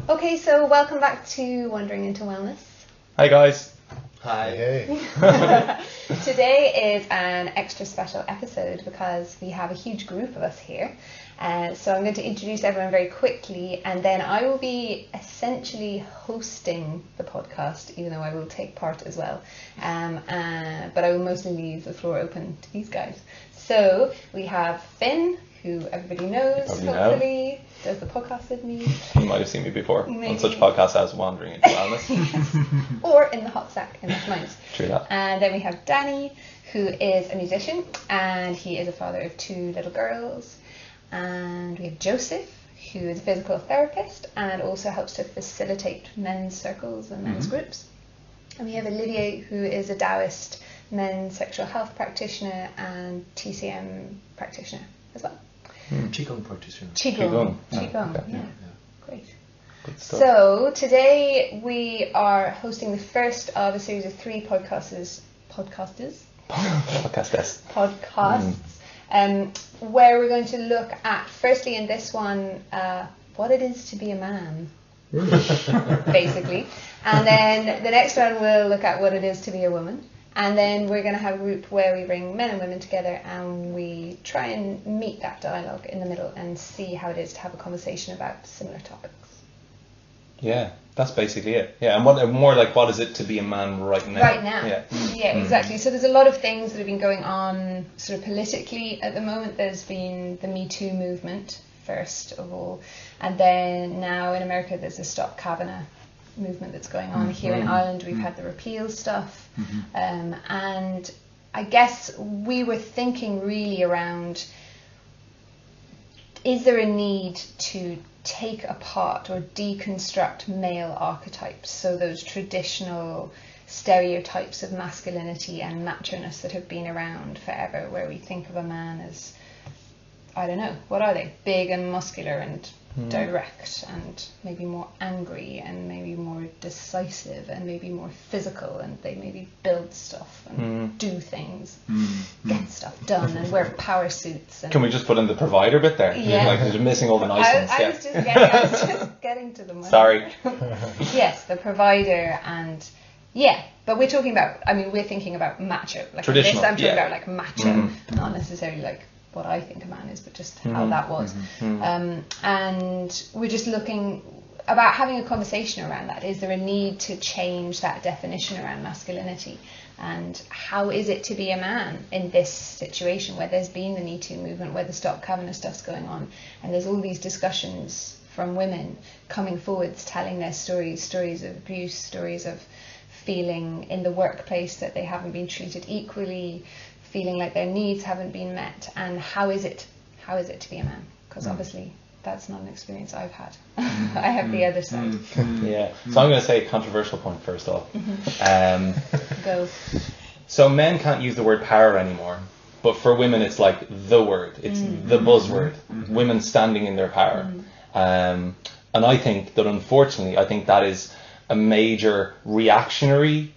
Okay, so welcome back to Wandering into Wellness. Hi guys. Hi. Hey. Today is an extra special episode because we have a huge group of us here. So I'm going to introduce everyone very quickly, and then I will be essentially hosting the podcast, even though I will take part as well. But I will mostly leave the floor open to these guys. So we have Finn, who everybody knows, hopefully, does the podcast with me. You might have seen me before Maybe. on such podcasts as Wandering into Wellness. Yes. Or in the hot sack in the minds. True that. And then we have Danny, who is a musician, and he is a father of 2 little girls. And we have Joseph, who is a physical therapist and also helps to facilitate men's circles and men's groups. And we have Olivia, who is a Taoist men's sexual health practitioner and TCM practitioner as well. Qigong practitioner. Qigong, okay. yeah. Great. Good stuff. So today we are hosting the first of a series of 3 podcasts, where we're going to look at, firstly in this one, what it is to be a man, basically. And then the next one we'll look at what it is to be a woman. And then we're going to have a group where we bring men and women together and we try and meet that dialogue in the middle and see how it is to have a conversation about similar topics. Yeah, that's basically it. Yeah, and what is it to be a man right now? Right now. Yeah. Exactly. So there's a lot of things that have been going on sort of politically at the moment. There's been the Me Too movement, first of all. And then now in America there's the Stop Kavanaugh movement that's going on. Here in Ireland we've had the repeal stuff. And I guess we were thinking really around, is there a need to take apart or deconstruct male archetypes, so those traditional stereotypes of masculinity and macho-ness that have been around forever, where we think of a man as, I don't know, what are they? Big and muscular and direct and maybe more angry and maybe more decisive and maybe more physical, and they maybe build stuff and do things, get stuff done and wear power suits. And Can we just put in the provider bit there? Yeah. Like you're missing all the nice ones. I was just getting to them. Sorry. Yes, the provider, and but we're talking about, we're thinking about macho. Like Traditional, this, I'm talking yeah. about like macho, not necessarily like what I think a man is, but just how that was. And we're just looking about having a conversation around that. Is there a need to change that definition around masculinity? And how is it to be a man in this situation where there's been the Me Too movement, where the Stop Kavanaugh stuff's going on, and there's all these discussions from women coming forwards, telling their stories of abuse, stories of feeling in the workplace that they haven't been treated equally, feeling like their needs haven't been met, and how is it to be a man? Because obviously that's not an experience I've had. I have the other side. Yeah. So I'm going to say a controversial point first off. Go. So men can't use the word power anymore, but for women it's like the word. It's the buzzword. Women standing in their power. And I think that unfortunately, that is a major reactionary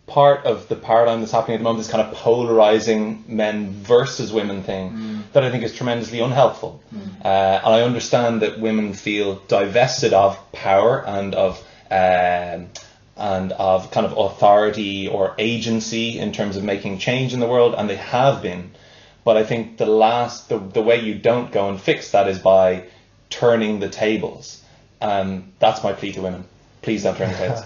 part of the paradigm that's happening at the moment, this kind of polarizing men versus women thing that I think is tremendously unhelpful. And I understand that women feel divested of power and of kind of authority or agency in terms of making change in the world, and they have been. But I think the way you don't go and fix that is by turning the tables. That's my plea to women. Please don't turn the tables,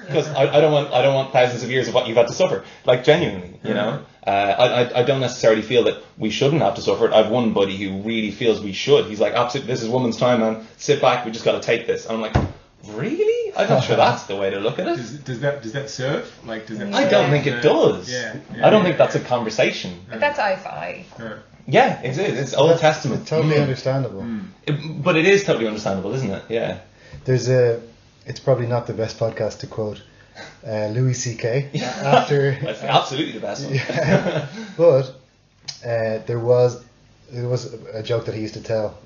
because I don't want thousands of years of what you've had to suffer. Like genuinely, you know. I don't necessarily feel that we shouldn't have to suffer it. I've one buddy who really feels we should. He's like, absolutely, this is woman's time, man. Sit back. We just got to take this. And I'm like, really? I'm not sure that's the way to look at it. Does that serve? Like, does that? I don't think it does. I don't think that's a conversation. But that's I-Fi. Yeah, it is. It's Old Testament. Totally understandable. But it is totally understandable, isn't it? Yeah. It's probably not the best podcast to quote Louis C.K. after. That's absolutely the best one. Yeah. But there was a joke that he used to tell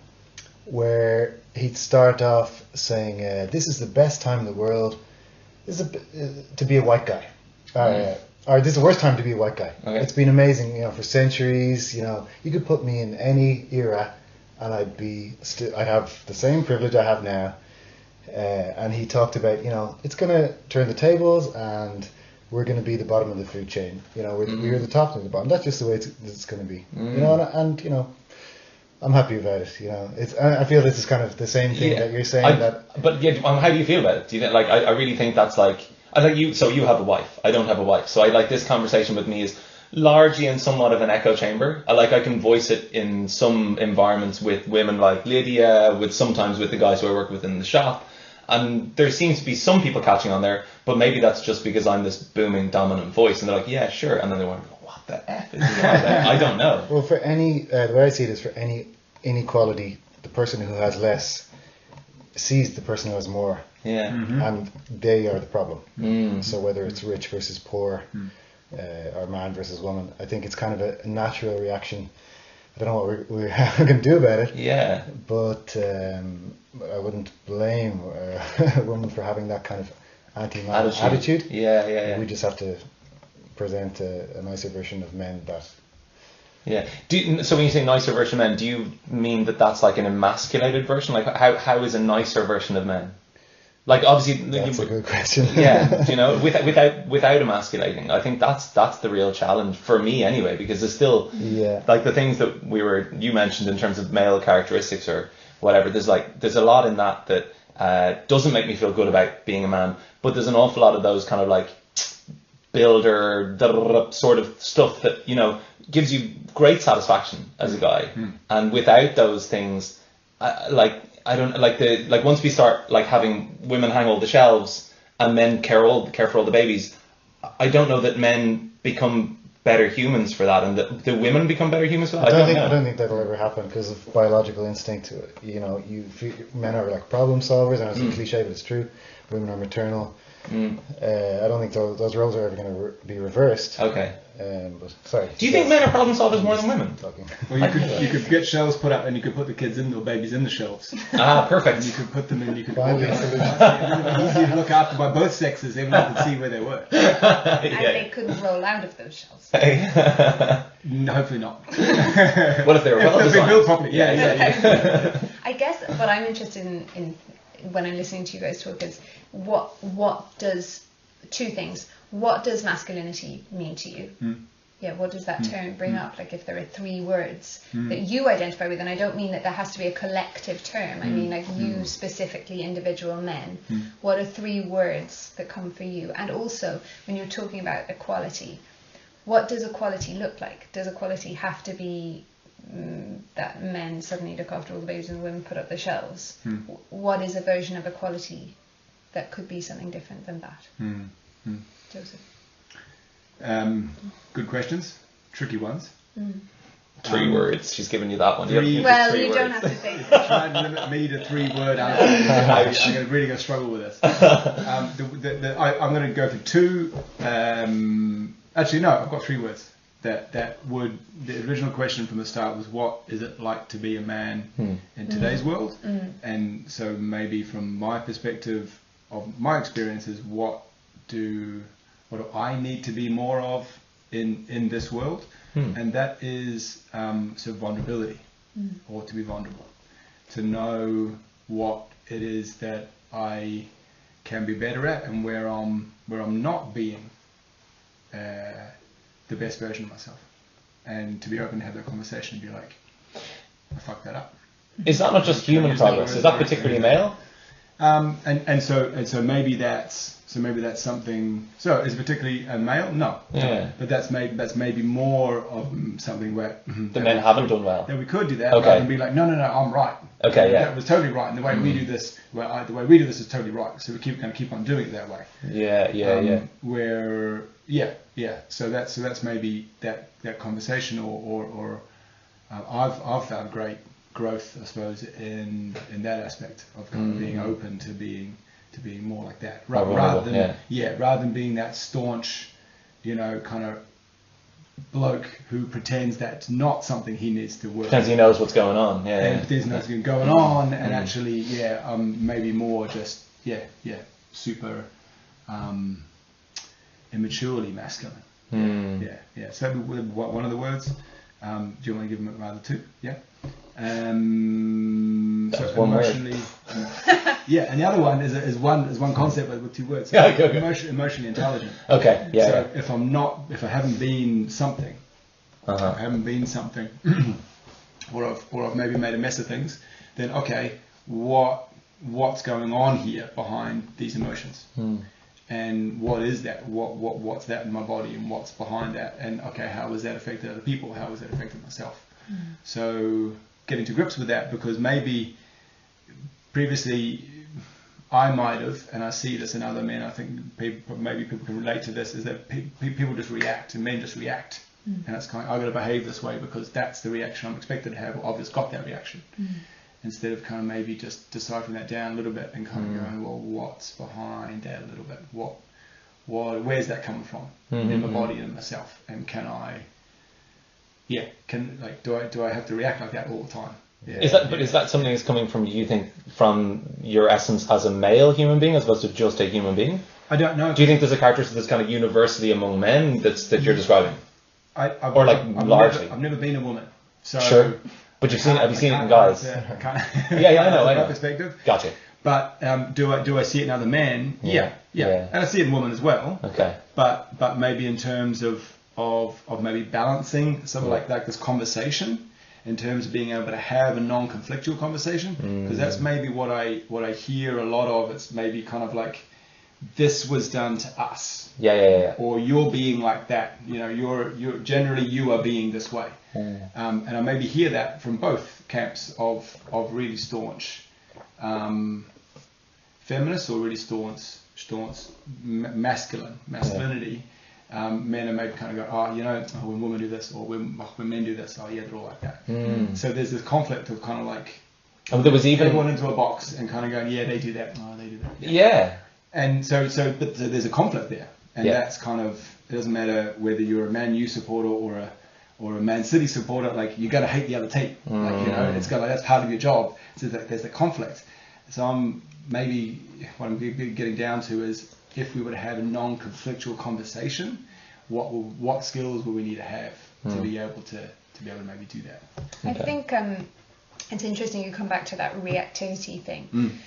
where he'd start off saying, "This is the best time in the world to be a white guy." Or this is the worst time to be a white guy. Okay. It's been amazing, for centuries. You could put me in any era, and I'd have the same privilege I have now. and he talked about, it's going to turn the tables, and we're going to be the bottom of the food chain. We're the top and the bottom. That's just the way it's going to be. And I'm happy about it. I feel this is kind of the same thing that you're saying. But how do you feel about it? Do you like? I really think that's like. I think you. So you have a wife. I don't have a wife. So I like this conversation with me is largely in somewhat of an echo chamber. I can voice it in some environments with women like Lydia, sometimes with the guys who I work with in the shop. And there seems to be some people catching on there, but maybe that's just because I'm this booming, dominant voice, and they're like, yeah, sure. And then they wonder, what the F is he on about? I don't know. Well, for the way I see it is, for any inequality, the person who has less sees the person who has more. Yeah. Mm-hmm. And they are the problem. So whether it's rich versus poor, or man versus woman, I think it's kind of a natural reaction. I don't know what we're going to do about it. Yeah. But I wouldn't blame a woman for having that kind of anti-man attitude. Yeah. We just have to present a nicer version of men that. Yeah. So when you say nicer version of men, do you mean that that's like an emasculated version? Like how is a nicer version of men? Like obviously. That's a good question. Yeah. Without emasculating, I think that's the real challenge for me anyway, because there's still like the things that you mentioned in terms of male characteristics or whatever. There's a lot in that doesn't make me feel good about being a man, but there's an awful lot of those kind of like builder sort of stuff that gives you great satisfaction as a guy. And without those things, I don't like once we start like having women hang all the shelves and men care for all the babies, I don't know that men become better humans for that, and that the women become better humans for that. I don't think that'll ever happen because of biological instinct. Men are like problem solvers, and it's a cliche, but it's true. Women are maternal. I don't think those roles are ever going to be reversed. Okay. But sorry. Do you think men are problem solvers more than women? Well, you could get shelves put up, and you could put the kids or babies in the shelves. Perfect. And you could put them in. You could Finally, easy to look after by both sexes. Everyone could see where they were. And they couldn't roll out of those shelves. No, hopefully not. What if they were well They've been built properly. Yeah. I guess what I'm interested in when I'm listening to you guys talk is what does two things. What does masculinity mean to you? Yeah, what does that term bring up? Like if there are three words that you identify with, and I don't mean that there has to be a collective term. I mean like you specifically, individual men. What are three words that come for you? And also when you're talking about equality, what does equality look like? Does equality have to be that men suddenly look after all the babies and women put up the shelves? What is a version of equality that could be something different than that? Joseph? Good questions, tricky ones. Three words. She's given you that one. Three- Well, three you don't words. have to say. Try and limit me to 3-word answers. I'm really going to struggle with this. I'm going to go for two. Actually, no, I've got 3 words. That would. The original question from the start was, what is it like to be a man in today's world? And so maybe from my perspective of my experiences, what do I need to be more of in this world? And that is sort of vulnerability, or to be vulnerable, to know what it is that I can be better at, and where I'm not being the best version of myself, and to be open to have that conversation and be like, I fucked that up. Is that not just human progress? Is that particularly male? And so maybe that's something. So is it particularly a male? No. Yeah. But that's maybe more of something where The men haven't done well. that we could do that, Okay. rather than be like, no, I'm right. Okay, yeah. That was totally right, and the way we do this, the way we do this is totally right. So we keep on doing it that way. Yeah. Where So that's maybe that conversation, or I've found great growth, I suppose, in that aspect of kind of being open to being more like that, rather than being that staunch, kind of bloke who pretends that's not something he needs to work. Because he knows what's going on. And there's nothing going on, and actually, maybe more just super immaturely masculine. So one of the words. Do you want to give them rather two? Yeah. That's So one word. emotionally, yeah, and the other one is one concept but with two words. Yeah, okay. Emotionally intelligent. Okay, yeah. So if I haven't been something, Uh-huh. I haven't been something, or I've maybe made a mess of things, then okay, what's going on here behind these emotions? And what is that? What's that in my body, and what's behind that? And okay, how has that affected other people? How has that affected myself? So getting to grips with that, because maybe previously I might have, and I see this in other men, I think maybe people can relate to this, is that people just react, and men just react. And it's kind of, I've got to behave this way because that's the reaction I'm expected to have, or I've just got that reaction. Instead of kind of maybe just deciphering that down a little bit and kind of going, well, what's behind that a little bit? Where's that coming from in my body and myself? And can I, do I have to react like that all the time? Yeah. Is that something that's coming from, you think, from your essence as a male human being as opposed to just a human being? I don't know. Do you think there's a characteristic that's kind of universally among men that you're describing? Largely? I've never been a woman. So Sure. But have you seen it in guys? Yeah, I know. From that perspective. Gotcha. But do I see it in other men? Yeah. And I see it in women as well. Okay. But maybe in terms of maybe balancing something like this conversation, in terms of being able to have a non-conflictual conversation, because that's maybe what I hear a lot of. It's maybe kind of like, this was done to us. Yeah. Or you're being like that. You're generally you are being this way. And I maybe hear that from both camps of really staunch feminists, or really staunch masculinity. Men are maybe kind of go, when women do this, or when men do this, they're all like that. So there's this conflict of kind of like, there was even everyone into a box and kind of going, they do that, they do that. Yeah. And so there's a conflict there, and that's kind of, it doesn't matter whether you're a Man U supporter or a Man City supporter, like you got to hate the other team, it's got that's part of your job. So there's a conflict. So maybe what I'm getting down to is, if we were to have a non-conflictual conversation, what skills will we need to have to be able to maybe do that? I think it's interesting you come back to that reactivity thing.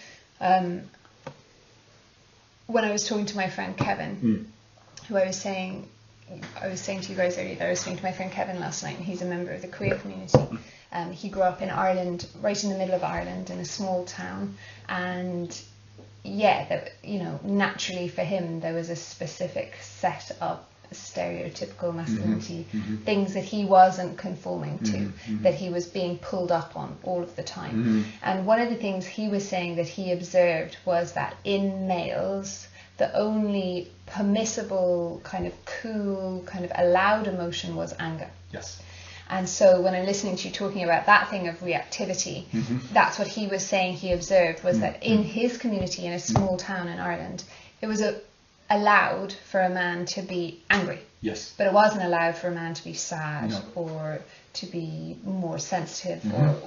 When I was talking to my friend Kevin, who I was saying to you guys earlier that I was speaking to my friend Kevin last night, and he's a member of the queer community. He grew up in Ireland, right in the middle of Ireland, in a small town, and naturally for him there was a specific set of stereotypical masculinity, things that he wasn't conforming to, that he was being pulled up on all of the time. And one of the things he was saying that he observed was that in males, the only permissible kind of cool, kind of allowed emotion was anger. Yes. And so when I'm listening to you talking about that thing of reactivity, that's what he was saying he observed, was that in his community, in a small town in Ireland, it was allowed for a man to be angry. Yes. But it wasn't allowed for a man to be sad or to be more sensitive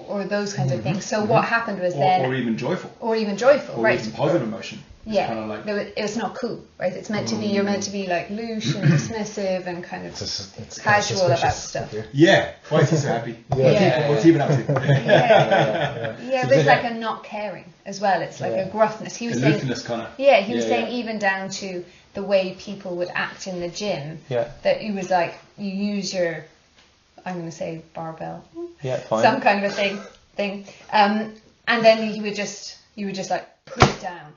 or those kinds of things. So what happened was or even joyful. Or even joyful, or right. even positive emotion. It's kind of like, it's not cool, right? It's meant to be, you're meant to be like loose and dismissive and kind of it's casual about stuff. Yeah. Why is he so happy? What's he been up to? Yeah, but it's like a not caring as well. It's like a gruffness. He was saying, kind of. Yeah, he was saying even down to the way people would act in the gym. Yeah. That it was like, you use your, I'm going to say barbell. Yeah, fine. Some kind of a thing. And then you would just like put it down.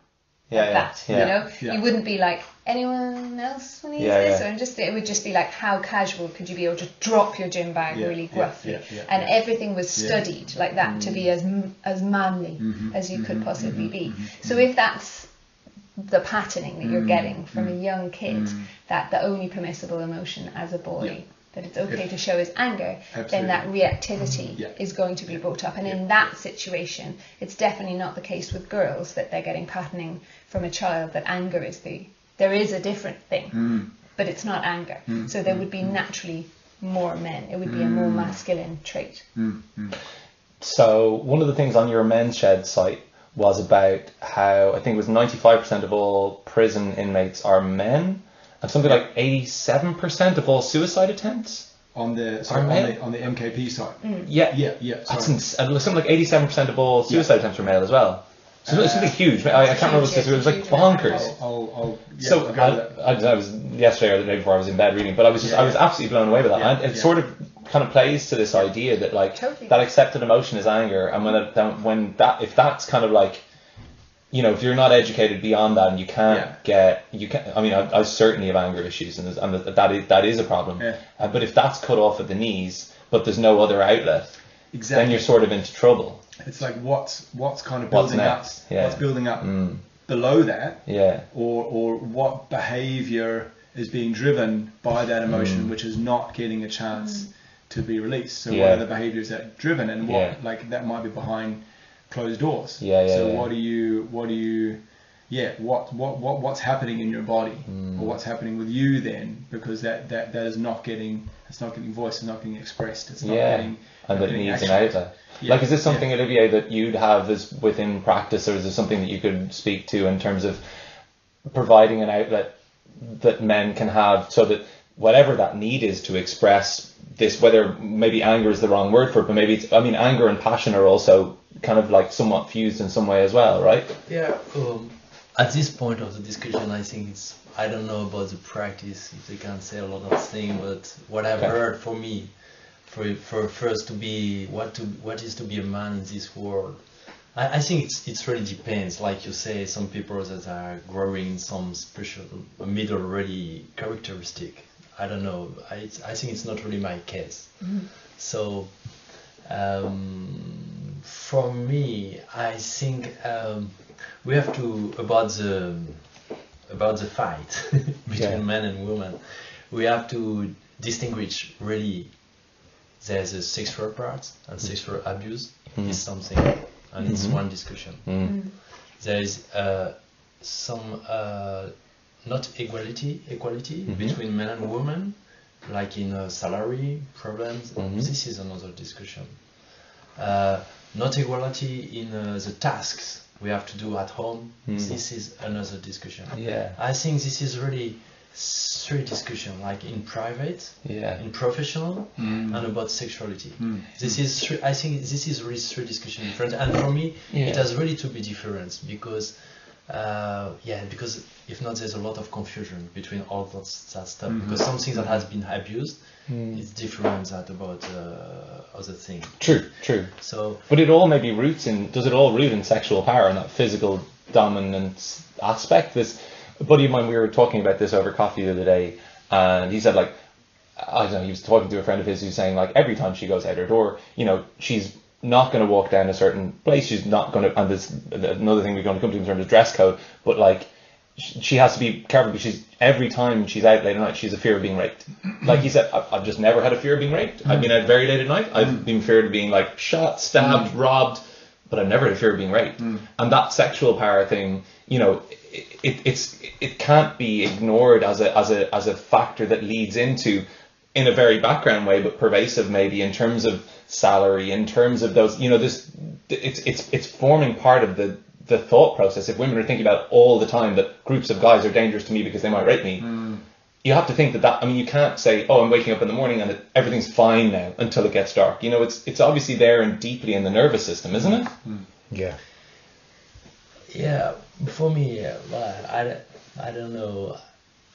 You wouldn't be like, anyone else want to use this? Or it would just be like, how casual could you be, or just drop your gym bag really gruffly, and everything was studied like that to be as manly as you could possibly be. So if that's the patterning that you're getting from a young kid, that the only permissible emotion as a boy, that it's okay to show is anger, then that reactivity is going to be brought up. And in that situation, it's definitely not the case with girls that they're getting patterning from a child that anger is there is a different thing, but it's not anger. So there would be naturally more men. It would be a more masculine trait. So one of the things on your Men's Shed site was about how, I think it was 95% of all prison inmates are men, and something like 87% of all suicide attempts on the MKP side. Yeah. Yeah. That's something like 87% of all suicide attempts are male as well. So it's something huge. I can't remember what it was like bonkers. I was yesterday or the day before I was in bed reading, but I was absolutely blown away with that. And it sort of kind of plays to this idea that like that accepted emotion is anger, and if that's kind of like, you know, if you're not educated beyond that and you can't I mean, I certainly have anger issues, and that is a problem. But if that's cut off at the knees, but there's no other outlet, then you're sort of into trouble. It's like what's kind of building up, what's building up below that, or what behavior is being driven by that emotion, which is not getting a chance to be released. So what are the behaviors that are driven, and what like that might be behind closed doors. What's happening in your body, or what's happening with you then, because that is not getting voice, it's not getting expressed, it's not getting, and that needs an outlet. Like, is this something, Olivier, that you'd have as within practice, or is this something that you could speak to in terms of providing an outlet that men can have, so that whatever that need is to express this, whether maybe anger is the wrong word for it, but maybe it's, I mean, anger and passion are also kind of like somewhat fused in some way as well, right? Yeah. At this point of the discussion, I think I don't know about the practice, if they can say a lot of things, but what I've heard for me, for first to be, what is to be a man in this world, I think it really depends. Like you say, some people that are growing some special middle ready characteristic. I don't know. I think it's not really my case. So for me, I think we have to about the fight between men and women. We have to distinguish really. There's a sexual part, and sexual abuse is something, and it's one discussion. There is some not equality between men and women, like in salary problems. This is another discussion. Not equality in the tasks we have to do at home. This is another discussion. I think this is really three discussion, like in private, in professional, and about sexuality. This is three, I think this is really three discussion different, and for me it has really to be different, because because if not, there's a lot of confusion between all that stuff, because something that has been abused is different than about other thing. True. So, but it all maybe does it all root in sexual power and that physical dominance aspect? This a buddy of mine, we were talking about this over coffee the other day, and he said, like, I don't know, he was talking to a friend of his who's saying, like, every time she goes out her door, you know, she's not going to walk down a certain place, she's not going to, and there's another thing we're going to come to in terms of dress code, but like, she has to be careful, because every time she's out late at night, she's a fear of being raped. Like he said, I've just never had a fear of being raped. I've been out very late at night, I've been feared of being like shot, stabbed, robbed, but I've never had a fear of being raped. And that sexual power thing, you know, it can't be ignored as a factor that leads into, in a very background way, but pervasive maybe, in terms of salary, in terms of those, you know, it's forming part of the thought process. If women are thinking about all the time that groups of guys are dangerous to me because they might rape me, you have to think that, I mean, you can't say, oh, I'm waking up in the morning and everything's fine now until it gets dark. You know, it's obviously there and deeply in the nervous system, isn't it? Yeah. Yeah, for me, I don't know.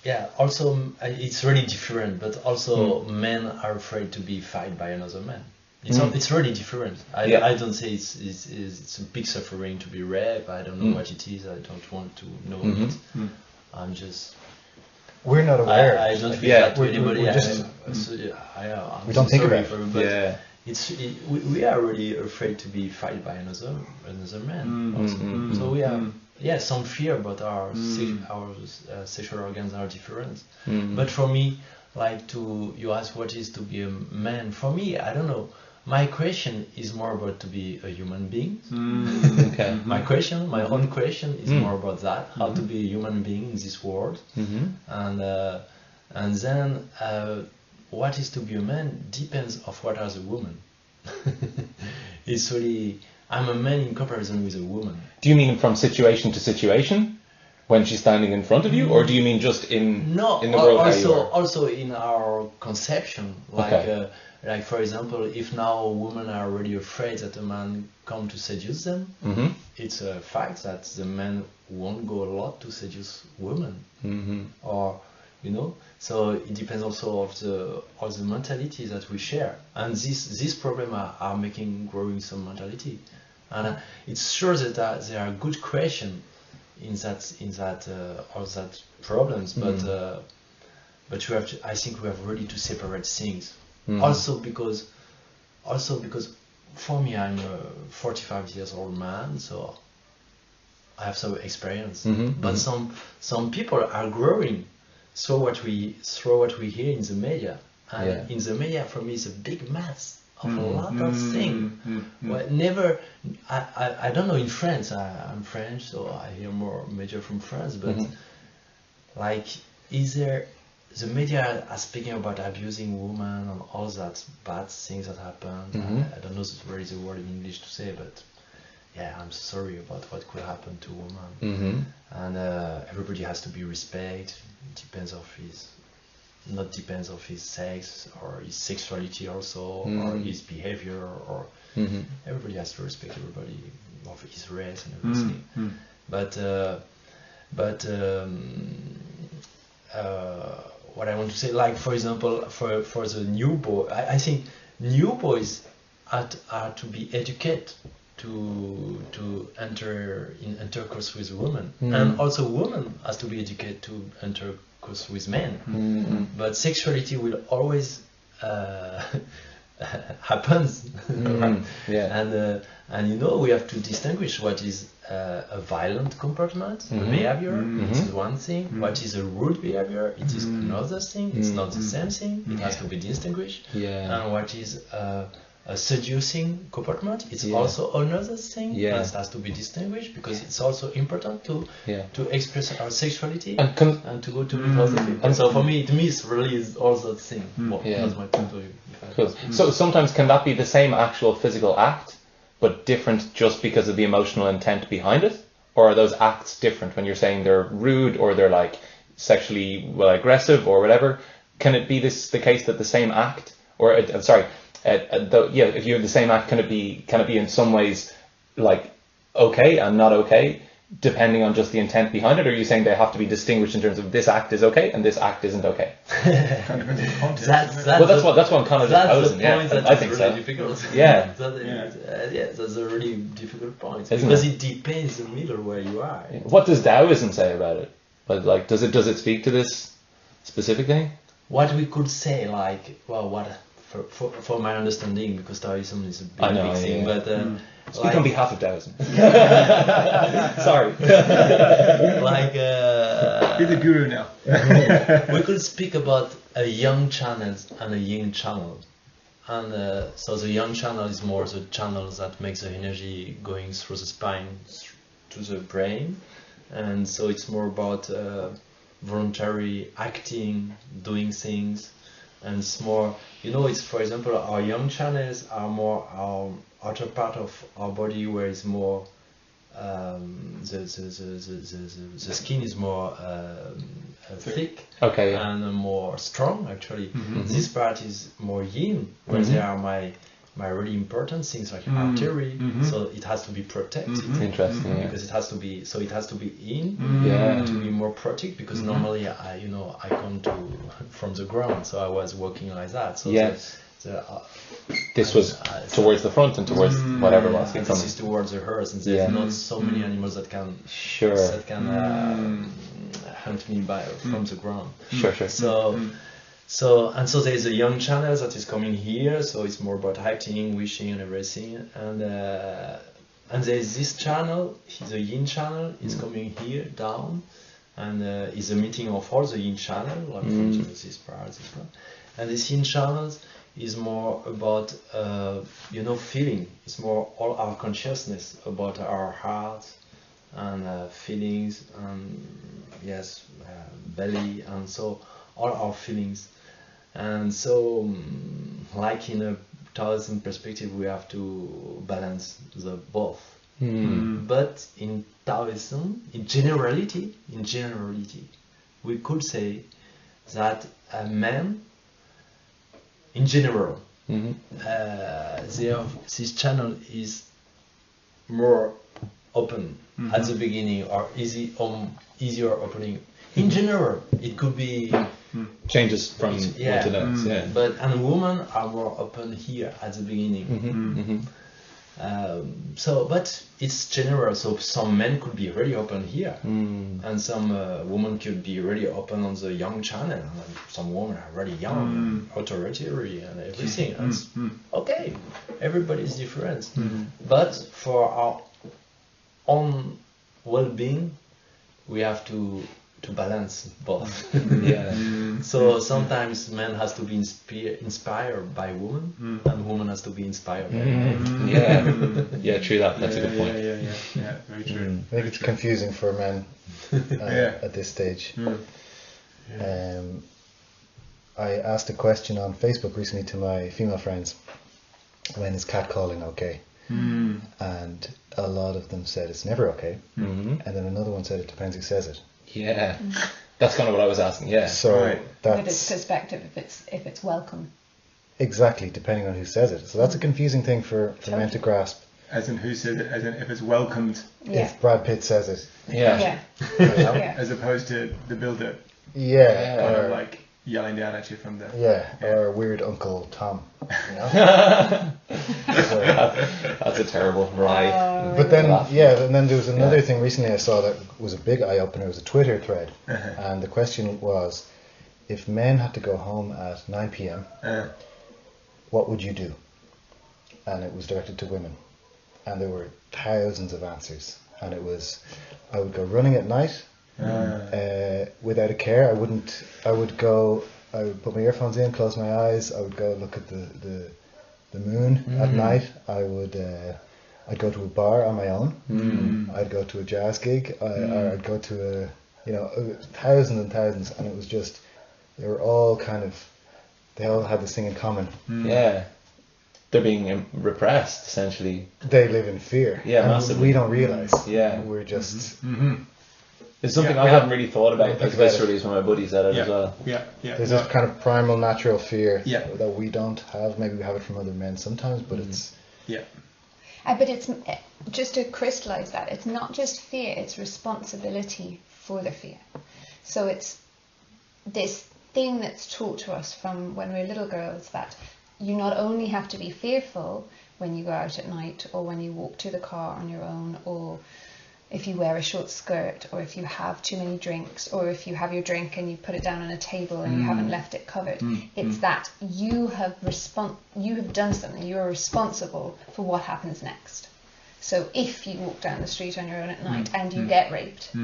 Yeah, also it's really different, but also men are afraid to be fight by another man. It's really different. I don't say it's a big suffering to be raped. I don't know what it is. I don't want to know it. I'm just. We're not aware. I don't feel that to anybody. We don't think about it. We are really afraid to be fight by another man. So we have some fear, but our sexual organs are different. But for me, like you ask what is to be a man. For me, I don't know. My question is more about to be a human being. Okay. My own question is more about that, how to be a human being in this world, and then what is to be a man depends of what as a woman. It's really, I'm a man in comparison with a woman. Do you mean from situation to situation? when she's standing in front of you, or do you mean just in the world how you are? Also in our conception, like Okay. like for example, if now women are already afraid that a man come to seduce them, it's a fact that the men won't go a lot to seduce women, or you know. So it depends also of the mentality that we share, and this problem are making growing some mentality, and it's sure that there are good questions in that all that problems, but you have to, I think we have really to separate things. Also because for me, I'm a 45 years old man, so I have some experience. But some people are growing through what we hear in the media, and in the media for me is a big mass of a lot of things. Well, never, I don't know in France. I'm French, so I hear more media from France. But like, is there? The media are speaking about abusing women and all that bad things that happen. I don't know what is the word in English to say, but yeah, I'm sorry about what could happen to women. And everybody has to be respected. Depends of his sex or his sexuality also, or his behavior, or everybody has to respect everybody of his race and everything. But what I want to say, like for example, for the new boy, I think new boys are to be educated to enter in intercourse with women, and also women has to be educated to intercourse with men. But sexuality will always happens, and you know, we have to distinguish what is a violent comportment, a behavior. It is one thing. What is a rude behavior? It is another thing. It's not the same thing. It has to be distinguished. And what is a seducing comportment? It's also another thing. It has to be distinguished, because it's also important to express our sexuality and to go to meet other people. And so for me, it means really is all that thing. Well, that's my point of view. Cool. So sometimes can that be the same actual physical act, but different just because of the emotional intent behind it? Or are those acts different when you're saying they're rude or they're like sexually aggressive or whatever? Can it be the case that the same act, or I'm sorry, if you have the same act, can it be in some ways like okay and not okay, depending on just the intent behind it? Or are you saying they have to be distinguished in terms of this act is okay and this act isn't okay? That's what I'm kind of just posing. I think really so. Difficult. Yeah. That's a really difficult point, Isn't because it? it depends the middle where you are. What does Taoism say about it? Like, does it speak to this specific thing? What we could say, like, well, what for my understanding, because Taoism is a big thing, but speak on behalf of Taoism. Sorry. Like, be the guru now. we could speak about a yang channel and a yin channel, and so the yang channel is more the channel that makes the energy going through the spine to the brain, and so it's more about voluntary acting, doing things, and it's more, you know, it's, for example, our yang channels are more our outer part of our body, where it's more the skin is more thick and more strong actually. This part is more yin, where there are my really important things like artery, so it has to be protected. Interesting, because it has to be in to be more protected, because normally I come from the ground, so I was walking like that. So this was towards the front and towards whatever was. And this is towards the earth, and there's not so many animals that can hunt me from the ground. So there's a yang channel that is coming here, so it's more about acting, wishing, and everything. And there's this channel, the yin channel, is coming here down, and is a meeting of all the yin channel, like for example, this part. And this yin channel is more about feeling. It's more all our consciousness about our heart and feelings, and belly, and so all our feelings. And so, like in a Taoism perspective, we have to balance the both. But in Taoism, in generality, we could say that a man, in general, this channel is more open at the beginning, or easier opening. In general, it could be changes from one to the next. But and women are more open here at the beginning. But it's general. So some men could be really open here, and some women could be really open on the young channel. And some women are really young, authoritarian, and everything. That's okay. Everybody's different. But for our own well-being, we have to balance both. So sometimes man has to be inspired by woman, and woman has to be inspired by men. Yeah, true. That's a good point. Yeah, very true. I think it's confusing for men at this stage. I asked a question on Facebook recently to my female friends: when is catcalling okay? And a lot of them said it's never okay. And then another one said it depends who says it. Yeah, that's kind of what I was asking. Yeah. So that's with its perspective, if it's welcome. Exactly, depending on who says it. So that's a confusing thing for men to grasp. As in who says it? As in if it's welcomed. If Brad Pitt says it. As opposed to the builder. Kind of like yelling down at you from the. Or weird Uncle Tom. You know? That's a terrible ride. But then, and then there was another thing recently I saw that was a big eye opener. It was a Twitter thread, and the question was, if men had to go home at 9 p.m, what would you do? And it was directed to women, and there were thousands of answers. And it was, I would go running at night, without a care. I would put my earphones in, close my eyes. I would go look at the moon at night. I'd go to a bar on my own. I'd go to a jazz gig. Or I'd go to thousands and thousands, and it was just, they all had this thing in common. They're being repressed, essentially. They live in fear. Massively. We don't realise. We're just. It's something I hadn't really thought about. Like viscerally, when my buddies said it as well. There's this kind of primal, natural fear that we don't have. Maybe we have it from other men sometimes, but it's. But it's just to crystallise that. It's not just fear; it's responsibility for the fear. So it's this thing that's taught to us from when we're little girls, that you not only have to be fearful when you go out at night, or when you walk to the car on your own, or if you wear a short skirt, or if you have too many drinks, or if you have your drink and you put it down on a table and you haven't left it covered. It's that you have done something. You are responsible for what happens next. So if you walk down the street on your own at night and you get raped,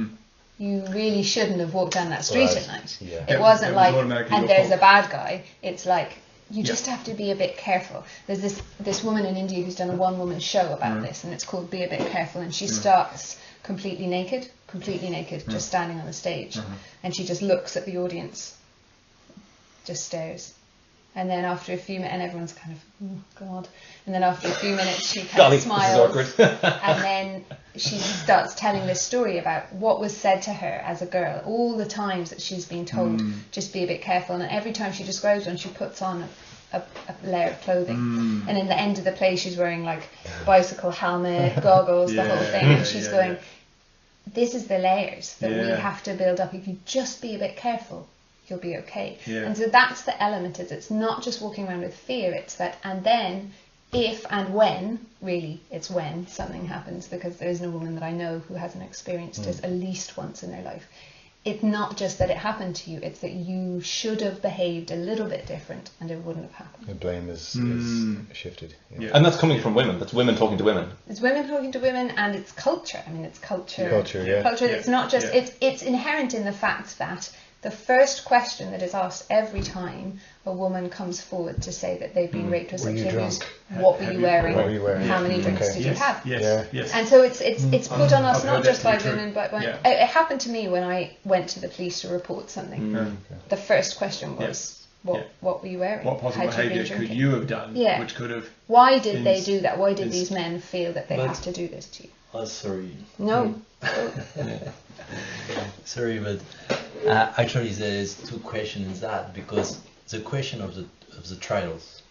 you really shouldn't have walked down that street at night. It wasn't like, and there's a bad guy. It's like, you just have to be a bit careful. There's this woman in India who's done a one-woman show about this, and it's called Be a Bit Careful, and she starts completely naked, just standing on the stage, and she just looks at the audience, just stares, and then after a few minutes, and everyone's kind of, oh God, and then after a few minutes she kind of smiles, and then she starts telling this story about what was said to her as a girl, all the times that she's been told, just be a bit careful, and every time she describes one, she puts on a layer of clothing, and in the end of the play she's wearing like bicycle helmet, goggles, the whole thing, and she's going, this is the layers that we have to build up. If you just be a bit careful, you'll be okay. And so that's the element. It's not just walking around with fear, it's that, and then if and when, really it's when something happens, because there isn't a woman that I know who hasn't experienced this at least once in their life. It's not just that it happened to you, it's that you should have behaved a little bit different and it wouldn't have happened. The blame is shifted. And that's coming from women. That's women talking to women. It's women talking to women, and it's culture. I mean, it's culture. Culture. It's not just, it's inherent in the fact that the first question that is asked every time a woman comes forward to say that they've been raped or sexually abused, what were you wearing? How many drinks did you have? And so it's put on us not just by women, but it happened to me when I went to the police to report something. The first question was, what were you wearing? What possible behaviour could you have done which could have... Why did they do that? Why did these men feel that they had to do this to you? Oh, sorry. No. Sorry, but actually there's two questions in that, because the question of the trials,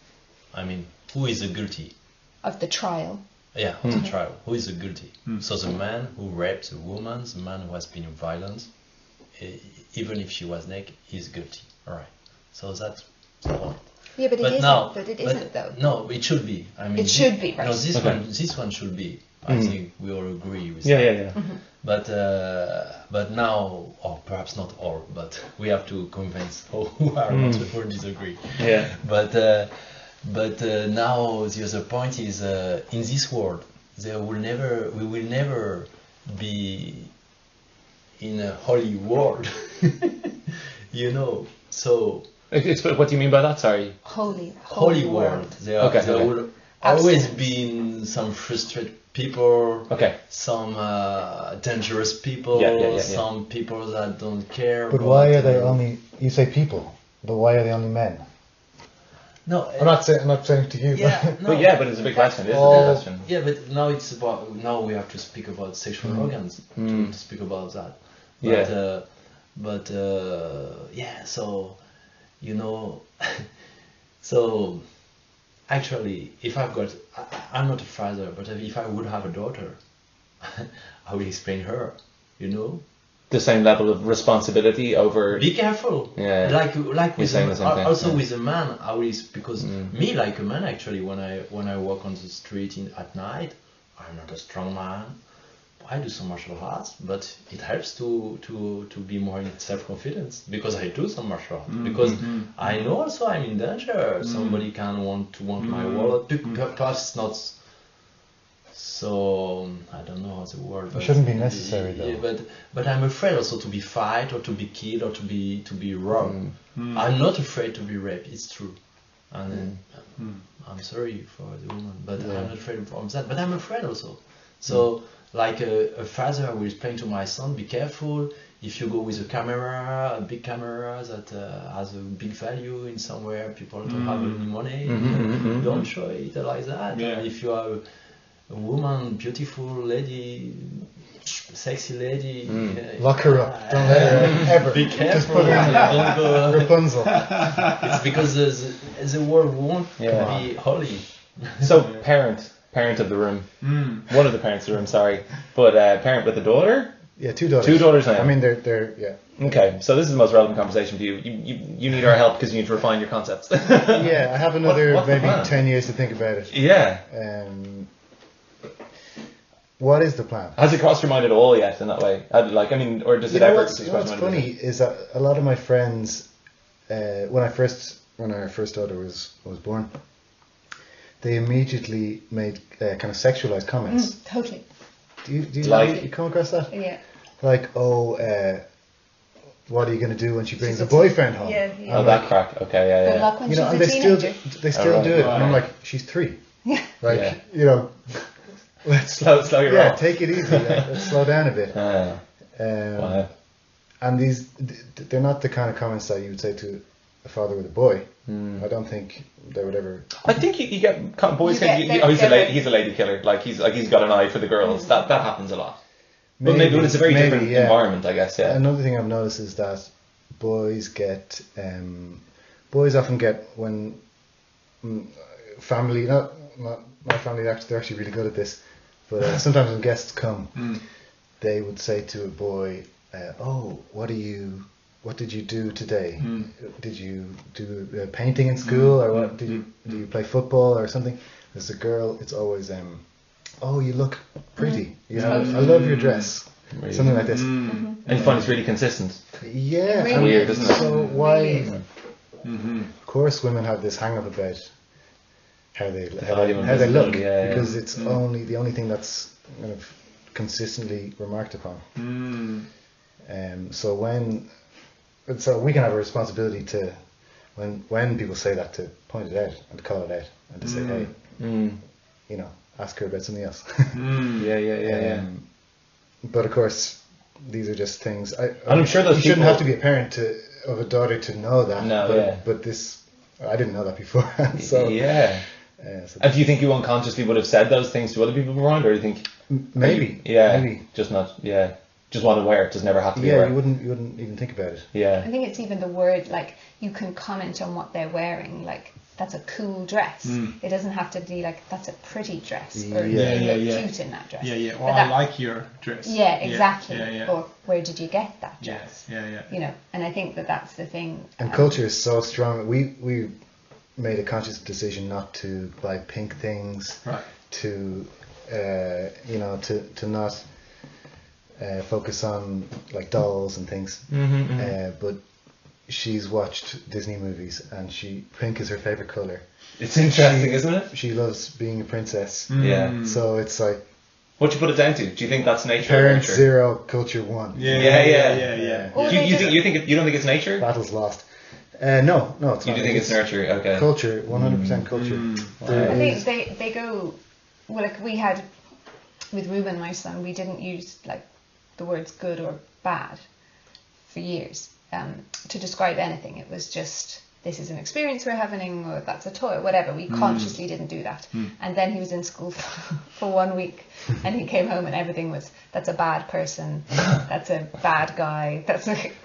I mean, who is the guilty? Of the trial. Yeah, of the trial. Who is the guilty? So the man who raped the woman, the man who has been violent, even if she was naked, is guilty. All right. So that's the point. Yeah, but it isn't. Now, but it isn't though. No, it should be. I mean, It should be, right. No, this Okay. one should be. I think we all agree with Yeah, that. yeah, yeah. But now, or perhaps not all, but we have to convince who are not who disagree. Yeah. But now the other point is, in this world, we will never be in a holy world, you know. So What do you mean by that? Sorry. holy world. There will always be some frustrated people. Okay. Some dangerous people. Yeah. Some people that don't care. But why are they only? You say people, but why are they only men? No, I'm not saying to you. Yeah, no. But it's a big question. It is a big question. Yeah, but now it's about, now we have to speak about sexual organs to speak about that. But yeah, so you know, so actually, if I'm not a father, but if I would have a daughter, I will explain her, you know. The same level of responsibility over. Be careful. Yeah. Like with saying the same thing, also yeah. with a man, I will, because me like a man actually, when I walk on the street at night, I'm not a strong man. I do some martial arts, but it helps to be more in self-confidence, because I do some martial arts, because I know also I'm in danger. Somebody can want my wallet. Perhaps it's not. So I don't know the word. It shouldn't be necessary though. Yeah, but I'm afraid also to be fight or to be killed or to be robbed. I'm not afraid to be raped. It's true, and I'm sorry for the woman, but I'm not afraid of that. But I'm afraid also. So like a father will explain to my son, be careful. If you go with a big camera that has a big value in somewhere, people don't have any money. Don't show it like that. Yeah. And if you are a woman, beautiful lady, sexy lady, Lock her up. Don't let her ever. be careful. Just put her in Don't go. Rapunzel. It's because the world won't be holy. So parent of the room. One of the parents of the room, sorry, but parent with a daughter. Yeah, 2 daughters. 2 daughters now. I mean, they're yeah. Okay, so this is the most relevant conversation for you. You need our help because you need to refine your concepts. Yeah, I have another what's the maybe plan? 10 years to think about it. Yeah. What is the plan? Has it crossed your mind at all yet in that way? Or does it ever? What's funny is that a lot of my friends, when our first daughter was born, they immediately made kind of sexualized comments. Totally. Do you Like- you come across that? Yeah. Like, what are you going to do when she brings a boyfriend home? Yeah. Oh, that crack. Okay, yeah. Good luck when You she's know, a and they teenager. still do it, Right. and I'm like, she's 3. Yeah. Like, Yeah. you know, let's Slow your yeah, roll. take it easy. Let's slow down a bit. Wow. And they're not the kind of comments that you would say to a father with a boy. I don't think they would ever. I think you get boys. You get- He's a lady killer. Like he's got an eye for the girls. That happens a lot. But maybe it's a very different yeah. environment, I guess. Yeah. Another thing I've noticed is that boys often get when family, not my family, they're actually really good at this, but sometimes when guests come, they would say to a boy, "Oh, what did you do today? Did you do painting in school, or what? Do you play football or something?" As a girl, it's always "Oh, you look pretty. I love your dress." Really? Something like this. And you find it's really consistent. Yeah, Really? and Weird, isn't it? So why? Really? Of course, women have this hang up about how they value and how they look, visibility, yeah. because it's the only thing that's kind of consistently remarked upon. So we can have a responsibility to when people say that, to point it out and to call it out and to say, hey, you know, ask her about something else. Yeah. But of course, these are just things. And I'm sure those you shouldn't people- have to be a parent of a daughter to know that. No, but, yeah. but this, I didn't know that before. So Yeah. so And do you think you unconsciously would have said those things to other people around, or do you think Maybe. Yeah. Maybe. Just not. Yeah. Just want to wear it. Does never have to be Yeah, wear. you wouldn't even think about it. I Yeah. think it's even the word, like, you can comment on what they're wearing, like, that's a cool dress. It doesn't have to be like, that's a pretty dress, or Yeah, you look yeah. cute in that dress. Or But that- I like your dress. Yeah, exactly. Yeah. Or where did you get that dress? Yeah. You know, and I think that that's the thing. And culture is so strong. We made a conscious decision not to buy pink things, Right. to to not focus on like dolls and things. But she's watched Disney movies, and pink is her favorite color. It's interesting, isn't it? She loves being a princess. Yeah. So it's like What do you put it down to? Do you think that's nature? or parents nurture? 0, culture 1. Yeah. Or You, they you just- think you don't think it's nature? Battle's lost. No, it's You not. do think it's nurture? Okay. Culture, 100% culture. There I is- think they go, well, like we had with Ruben, my son, we didn't use like the words good or bad for years to describe anything. It was just, this is an experience we're having, or that's a toy, or whatever. We consciously didn't do that. And then he was in school for 1 week, and he came home and everything was, that's a bad person, that's a bad guy,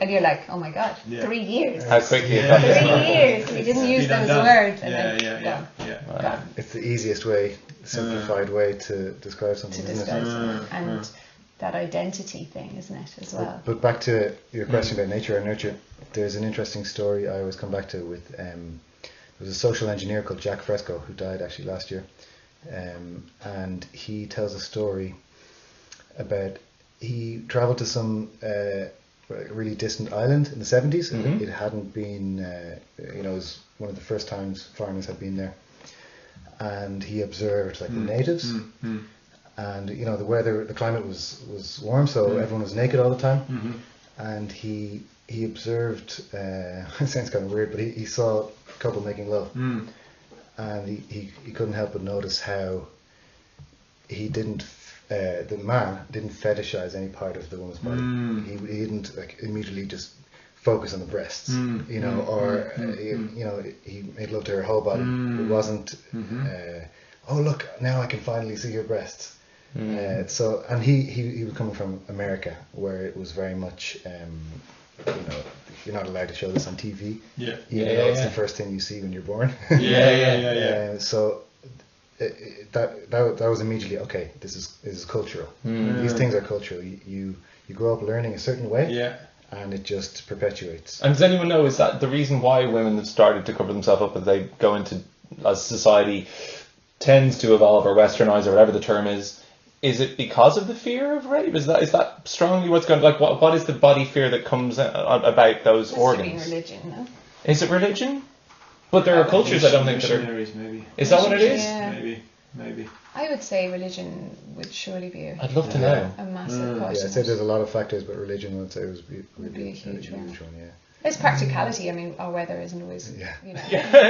and you're like, oh my god, 3 years. How quickly it 3 got this. years. We didn't use those words, and then gone. It's the easiest way, simplified way to describe something, To isn't disguise it? it. And that identity thing, isn't it, as well? But back to your question about nature and nurture, there's an interesting story I always come back to with, there was a social engineer called Jack Fresco who died actually last year, and he tells a story about, he travelled to some really distant island in the 70s, and it hadn't been, it was one of the first times foreigners had been there, and he observed like the natives, and the weather, the climate was warm, so everyone was naked all the time, and he observed, it sounds kind of weird, but he saw a couple making love, and he couldn't help but notice how he didn't, the man didn't fetishize any part of the woman's body. He didn't like immediately just focus on the breasts, or he made love to her whole body. It wasn't, oh look, now I can finally see your breasts. So, and he was coming from America, where it was very much, you're not allowed to show this on TV. It's the first thing you see when you're born. So that was immediately, okay, this is cultural. These things are cultural. You grow up learning a certain way, and it just perpetuates. And does anyone know, is that the reason why women have started to cover themselves up as they go into, as society tends to evolve or westernize or whatever the term is it because of the fear of rape? Is that strongly what's going, like what is the body fear that comes about those organs? Religion, no? Is it religion? But there are cultures I don't think that are. Maybe. Is that what it is? Yeah. Maybe. I would say religion would surely be I'd love to know. a massive part. Yeah, I'd say there's a lot of factors, but religion would say would be a huge one. Yeah. There's practicality. I mean, our weather isn't always, Yeah.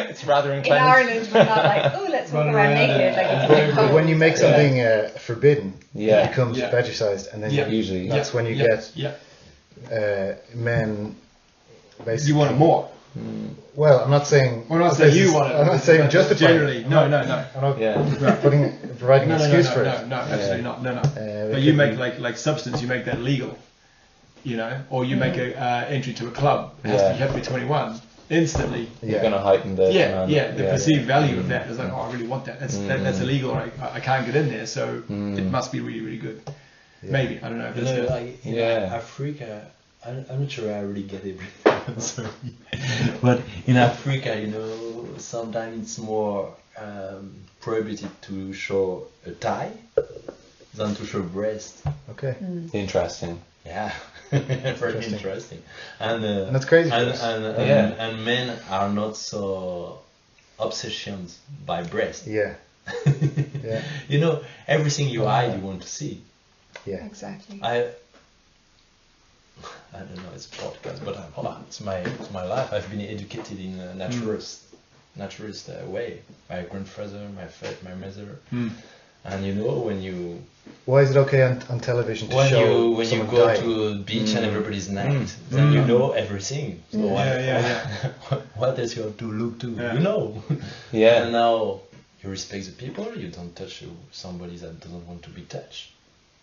It's rather In inclement. Ireland, we're not like, oh, let's walk around naked. Like it's very But cold. when you make something forbidden, Yeah. it becomes Yeah. fetishized, and then Usually. that's when you get men. Basically, You want it more. Well, I'm not saying. Well, not saying you want it. I'm not saying but justify. generally. No. I'm not Yeah. providing No, an excuse for no, it. no, absolutely not. No. it But you could make be- like substance, you make that legal, or you make a entry to a club. You have to be 21 instantly. You're Yeah. going to heighten the demand. The perceived value of that is like, oh, I really want that. That's illegal. Or I can't get in there, so it must be really, really good. Maybe, I don't know if You that's know, good. like in Yeah. Africa, I'm not sure I really get everything. I'm sorry, but in Africa, sometimes it's more prohibited to show a thigh than to show breast. Okay. Interesting. Yeah, very interesting. And that's crazy for And, us. and men are not so obsessioned by breast. Yeah. Yeah. Everything you hide, you want to see. Yeah. Exactly. I don't know, it's a podcast, but it's my life. I've been educated in a naturalist way. My grandfather, my mother, and when you Why is it okay on television to show when you someone go dying? to a beach and everybody's naked, then you know everything. So what else you have to look to? Yeah. And now you respect the people. You don't touch somebody that doesn't want to be touched.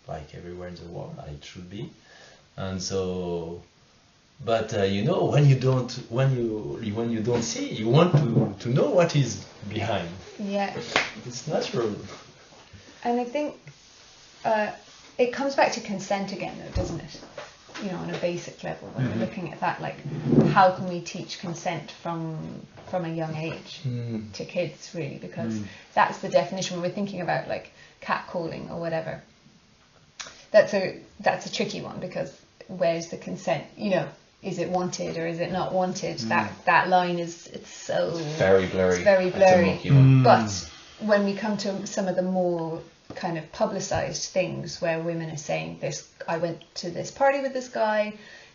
like everywhere in the world, it should be. And so, but when you don't see, you want to know what is behind. Yeah. It's natural. And I think it comes back to consent again, though, doesn't it? On a basic level, when we're looking at that, like, how can we teach consent from a young age to kids, really? Because that's the definition when we're thinking about, like, catcalling or whatever. That's a tricky one, because where's the consent? Is it wanted or is it not wanted? That line it's so very blurry. It's very blurry. It's a mucky one. But when we come to some of the more kind of publicized things where women are saying this, I went to this party with this guy,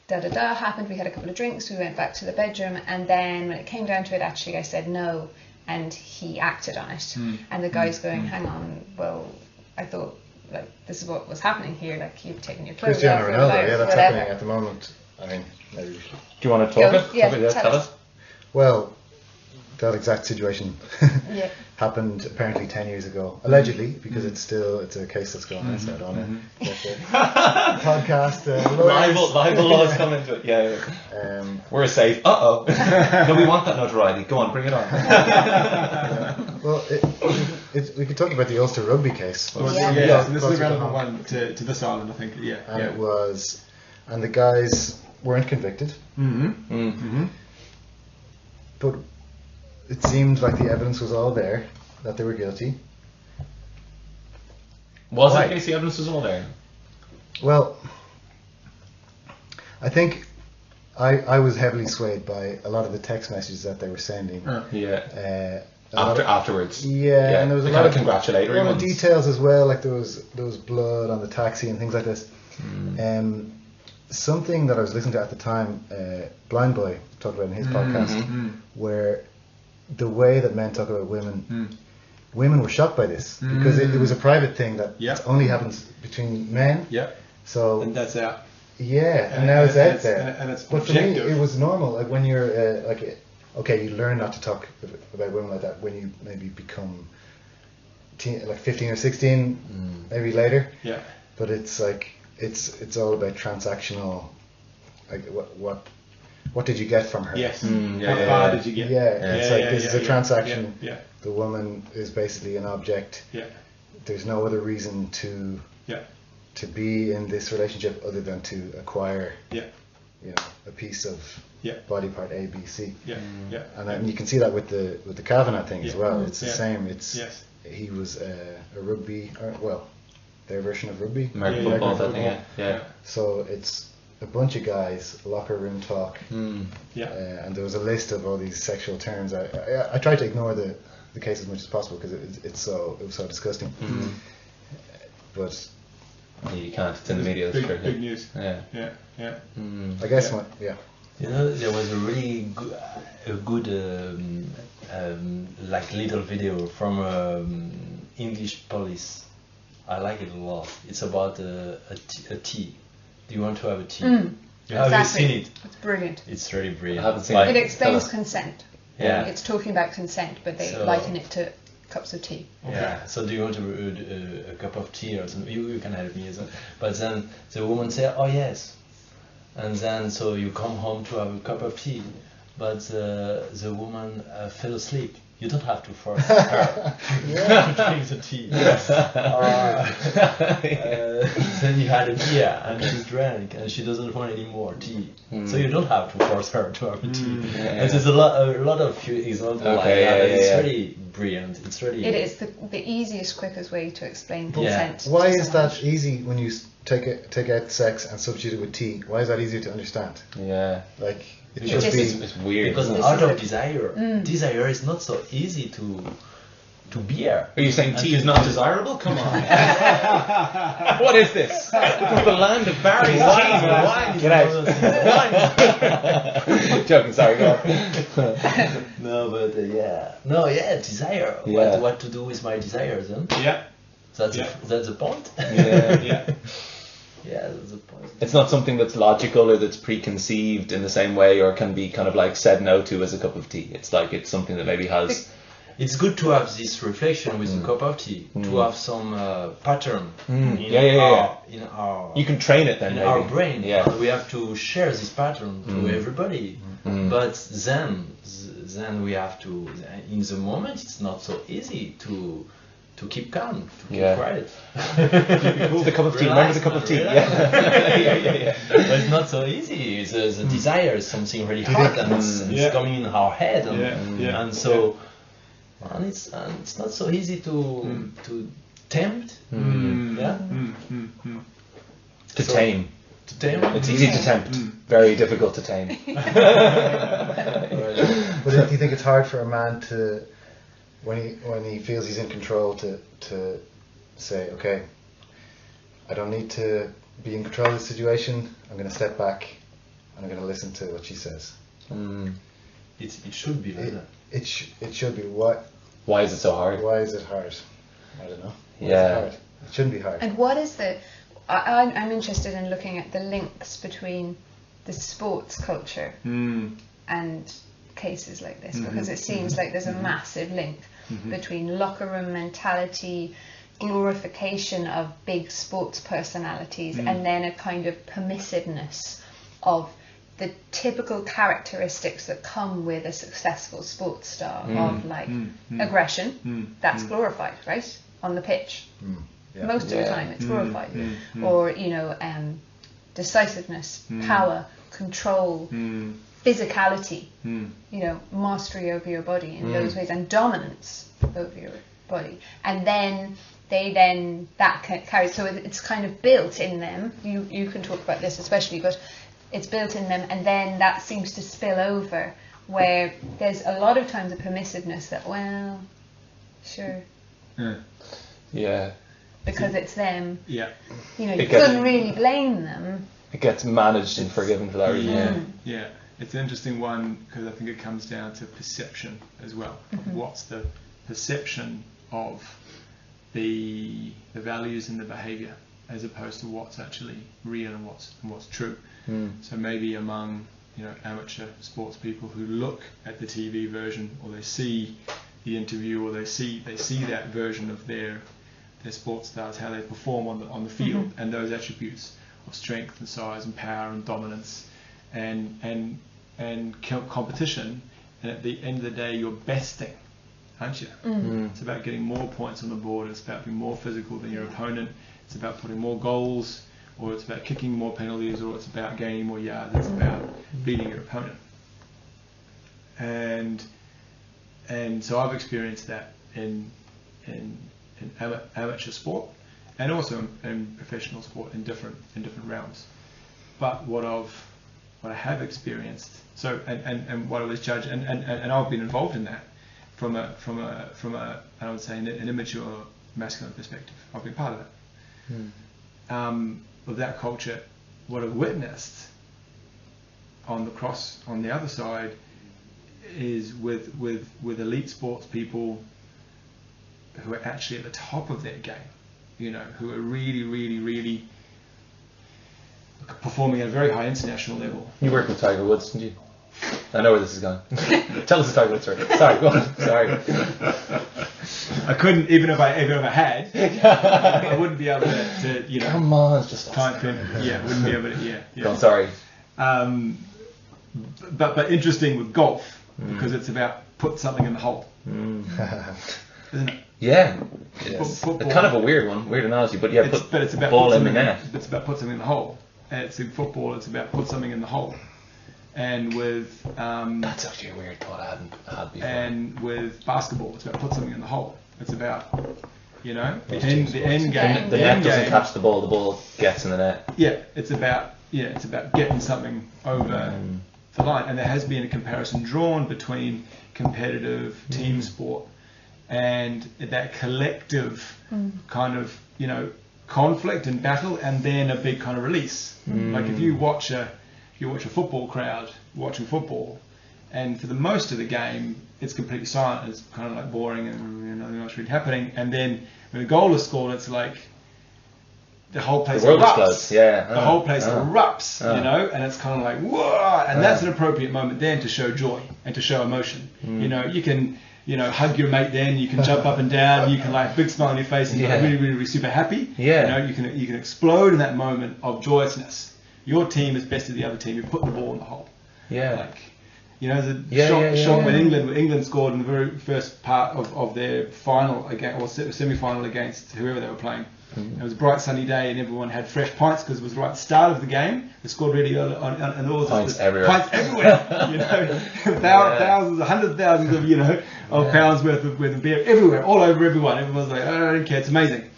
happened, we had a couple of drinks, we went back to the bedroom, and then when it came down to it, actually I said no, and he acted on it. And the guy's going, hang on, well, I thought, like, this is what was happening here, like, you've taken your clothes Cristiano off, Ronaldo, yeah, that's whatever. happening at the moment. I mean, maybe we should. Do you want to talk Go. it? Yeah, Talk it, tell us. Well, that exact situation Yeah. happened apparently 10 years ago, allegedly, because it's a case that's going on, so I don't want to get the podcast Libel laws come into it. Yeah. We're safe. No, we want that notoriety. Go on, bring it on. Well, we could talk about the Ulster Rugby case. Well, Yeah. so this is a relevant one to this island, I think. Yeah. And it was, and the guys weren't convicted, but it seemed like the evidence was all there that they were guilty. Was Why? it case the evidence was all there? Well, I think I was heavily swayed by a lot of the text messages that they were sending. Yeah. A lot of- Afterwards. Yeah, and there was a the lot kind of congratulatory a lot of ones. details as well. Like there was blood on the taxi and things like this. Something that I was listening to at the time, Blind Boy talked about in his podcast, where the way that men talk about women, women were shocked by this because it was a private thing that only happens between men. Yeah. So And that's out. yeah, and now it's out there. And it's But for me, objective. it was normal. Like when you're okay, you learn not to talk about women like that when you maybe become like 15 or 16, maybe later. Yeah. But it's like it's all about transactional. Like what did you get from her? Yes. Yeah, How far did you get? Yeah, it's like this is a transaction. Yeah. The woman is basically an object. Yeah. There's no other reason to be in this relationship other than to acquire a piece of body part A, B, C. Yeah. Yeah. And you can see that with the Kavanagh thing as well. It's the Yeah. same. It's Yes. he was a rugby, their version of rugby. American Yeah, football, American that thing, yeah. So it's a bunch of guys, locker room talk, Yeah. and there was a list of all these sexual terms. I tried to ignore the case as much as possible because it was so disgusting. But You can't. It's in the media. That's true. Big news. Yeah. Yeah. Yeah. I guess Yeah. There was a really good like little video from English police. I like it a lot. It's about a tea. Do you want to have a tea? Have you seen it? It's brilliant. It's really brilliant. I haven't seen Like, It explains us. consent. Yeah. It's talking about consent, but they So- liken it to cups of tea. Yeah. So do you want a cup of tea or something? You can help me as well. But then the woman said, "Oh yes," and then so you come home to have a cup of tea, but the woman fell asleep. You don't have to force her to drink the tea. Then you had a beer and she drank and she doesn't want any more tea. So you don't have to force her to have a tea. And there's a lot of few examples like Okay, that. yeah, It's yeah. really brilliant. It's really It is the easiest, quickest way to explain Yeah. consent. why to is someone. that easy when you take out sex and substitute it with tea? Why is that easier to understand? Yeah. Like it Because should just- be. It's weird. because isn't it? out of desire is not so easy to bear. Are you saying tea is not desirable? Come on. What is this? From the land of Barry's cheese and wine. Get out. Joking, sorry, go on. No, but desire. Yeah. What to do with my desires? Huh? Yeah. That's Yeah. that's the point. Yeah. Yeah. Yeah, that's the point. It's not something that's logical or that's preconceived in the same way or can be kind of like said no to as a cup of tea. It's like it's something that maybe has it's good to have this reflection with a cup of tea, to have some pattern in our You can train it then, in maybe. our brain. Yeah. We have to share this pattern to everybody. But then we have to, in the moment, it's not so easy to keep calm, to keep quiet. The cup of tea. Remember the cup of tea? Yeah. But it's not so easy. The desire is something really hard, and it's coming in our head, and so and it's not so easy to tempt. To tame. To tame. It's easy to tempt. Very difficult to tame. But do you think it's hard for a man to, when he feels he's in control, to say, okay, I don't need to be in control of the situation. I'm going to step back and I'm going to listen to what she says. It should be like that. It should be. Why is it so hard? Why is it hard? I don't know. Why is it Yeah. hard? It shouldn't be hard. And what is the? I'm interested in looking at the links between the sports culture and cases like this, because it seems like there's a massive link between locker room mentality, glorification of big sports personalities, and then a kind of permissiveness of the typical characteristics that come with a successful sports star of like aggression. That's glorified, right, on the pitch. Yeah. Most of the time it's glorified. Or, decisiveness, power, control, physicality, mastery over your body in those ways, and dominance over your body. And then that carries, so it's kind of built in them. You can talk about this especially, but it's built in them, and then that seems to spill over, where there's a lot of times a permissiveness that, well, sure. Yeah. Because it's them. Yeah. You couldn't really blame them. It gets managed and forgiven for that reason. Yeah. It's an interesting one, because I think it comes down to perception as well. What's the perception of the values and the behaviour, as opposed to what's actually real and what's true. So maybe among amateur sports people who look at the TV version, or they see the interview, or they see that version of their sports stars, how they perform on the field, and those attributes of strength and size and power and dominance and competition, and at the end of the day you're besting, aren't you? It's about getting more points on the board. It's about being more physical than your opponent. It's about putting more goals, or it's about kicking more penalties, or it's about gaining more yards. It's about beating your opponent. And so I've experienced that in amateur sport, and also in professional sport in different realms. But what I have experienced, so and what I was judged, and I've been involved in that from a I would say an immature masculine perspective. I've been part of that. Of that culture, what I've witnessed on the other side is with elite sports people who are actually at the top of their game, who are really performing at a very high international level. You worked with Tiger Woods, didn't you? I know where this is going. Tell us the Tiger Woods story. Sorry, go on. Sorry. I couldn't, even if I had, I wouldn't be able to Come on, it's just type in. Wouldn't be able to. Yeah. I'm sorry. But interesting with golf, because it's about put something in the hole, isn't it? Yeah. Yes. Football. Kind of a weird analogy, but yeah, It's about ball put in the something. net. It's about put something in the hole. And it's in football. It's about put something in the hole. And with that's actually a weird thought I hadn't had before. And with basketball, it's about put something in the hole. It's about the end game. The net doesn't catch the ball gets in the net. Yeah, it's about getting something over the line. And there has been a comparison drawn between competitive team sport and that collective kind of conflict and battle, and then a big kind of release. Like if you watch a football crowd watching football, and for the most of the game it's completely silent, it's kind of like boring and nothing else really happening, and then when a goal is scored, it's like the whole place erupts. The whole place erupts, and it's kind of like whoa, and that's an appropriate moment then to show joy and to show emotion. You can you know, hug your mate then, you can jump up and down, you can like big smile on your face and you're really, really, really super happy. Yeah. You know, you can explode in that moment of joyousness. Your team is best of the other team, you put the ball in the hole. Yeah. Like, you know, the shot when England scored in the very first part of their final or semi-final against whoever they were playing. It was a bright sunny day and everyone had fresh pints because it was right at the start of the game. They scored really early and all pints everywhere. You know, thousands, hundreds of thousands of, you know, of pounds worth of beer everywhere, all over everyone. Everyone's like, oh, I don't care, it's amazing.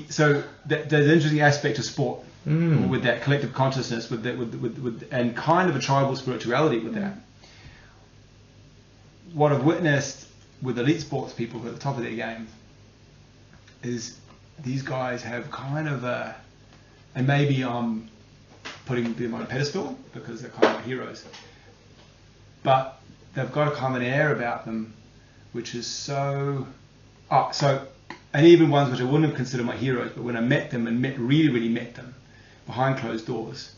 So there's an interesting aspect of sport with that collective consciousness, with and kind of a tribal spirituality with that. What I've witnessed with elite sports people at the top of their game is these guys have kind of and maybe I'm putting them on a pedestal because they're kind of heroes, but they've got a kind of an air about them which is and even ones which I wouldn't have considered my heroes, but when I met them and really met them behind closed doors,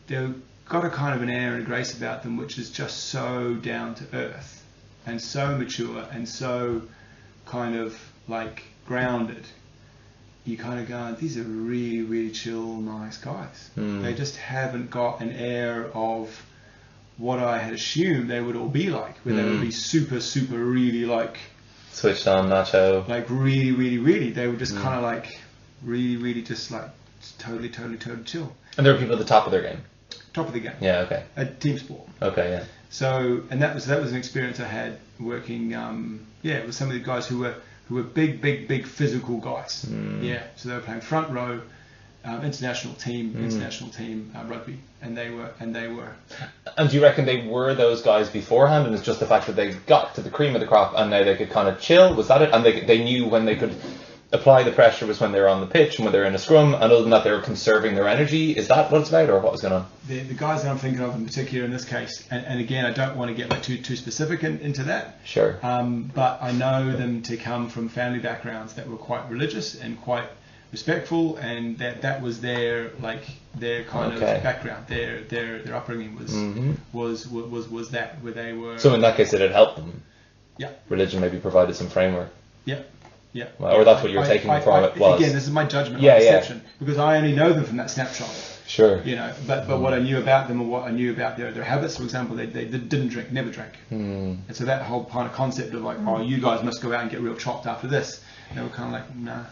they've got a kind of an air and a grace about them which is just so down to earth and so mature and so kind of like grounded. You kind of go, these are really, really chill, nice guys. They just haven't got an air of what I had assumed they would all be like, where they would be super, super, really like switched on, nacho. Like really, really, really. They were just kind of like really, really just like totally chill. And there were people at the top of their game. Top of the game. Yeah. Okay. A team sport. Okay. Yeah. So, and that was an experience I had working. With some of the guys who were big physical guys. Yeah. So they were playing front row, international team rugby, and they were. And do you reckon they were those guys beforehand, and it's just the fact that they got to the cream of the crop and now they could kind of chill? Was that it? And they knew when they could apply the pressure was when they were on the pitch and when they were in a scrum, and other than that they were conserving their energy. Is that what it's about, or what was going on? The guys that I'm thinking of in particular in this case, and again I don't want to get like too specific into that. Sure. But I know them to come from family backgrounds that were quite religious and quite respectful, and that was their kind of background. Their upbringing was that, where they were. So in that case, it had helped them. Yeah. Religion maybe provided some framework. Yeah. Yeah. Or that's what you're taking from it was. Again, this is my judgment, my perception, because I only know them from that snapshot. Sure. You know, but what I knew about them, or what I knew about their habits, for example, they didn't drink, never drank. And so that whole kind of concept of like, oh, you guys must go out and get real chopped after this. They were kind of like, nah.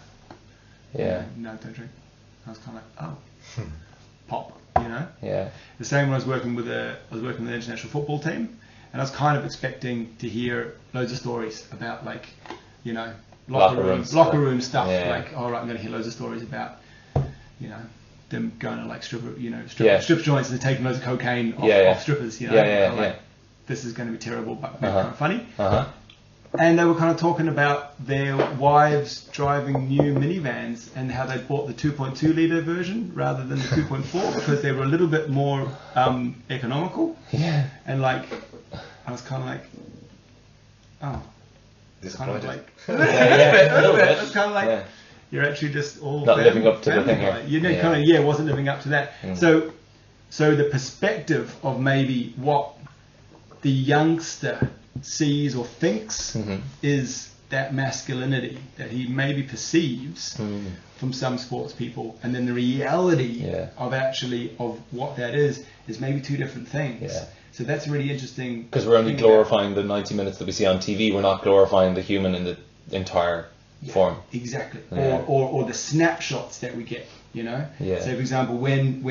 Yeah. No, don't drink. I was kind of like, oh, pop, you know. Yeah. The same when I was working with the international football team, and I was kind of expecting to hear loads of stories about like, you know, locker room stuff. Yeah. Like, all right, I'm going to hear loads of stories about, you know, them going to like strip joints and taking loads of cocaine off strippers. You know, this is going to be terrible, but kind of funny. And they were kind of talking about their wives driving new minivans and how they bought the 2.2 litre version rather than the 2.4 because they were a little bit more economical. Yeah. And like, I was kind of like, oh. Disappointed. Kind of like, a little bit. It's kind of like, you're actually just all not living up to the thing here. You know, kind of, wasn't living up to that. So the perspective of maybe what the youngster sees or thinks is that masculinity that he maybe perceives from some sports people, and then the reality of what that is maybe two different things. Yeah. So that's really interesting. Because we're only glorifying the 90 minutes that we see on TV. We're not glorifying the human in the entire form. Exactly. Yeah. Or the snapshots that we get. You know. Yeah. So for example, when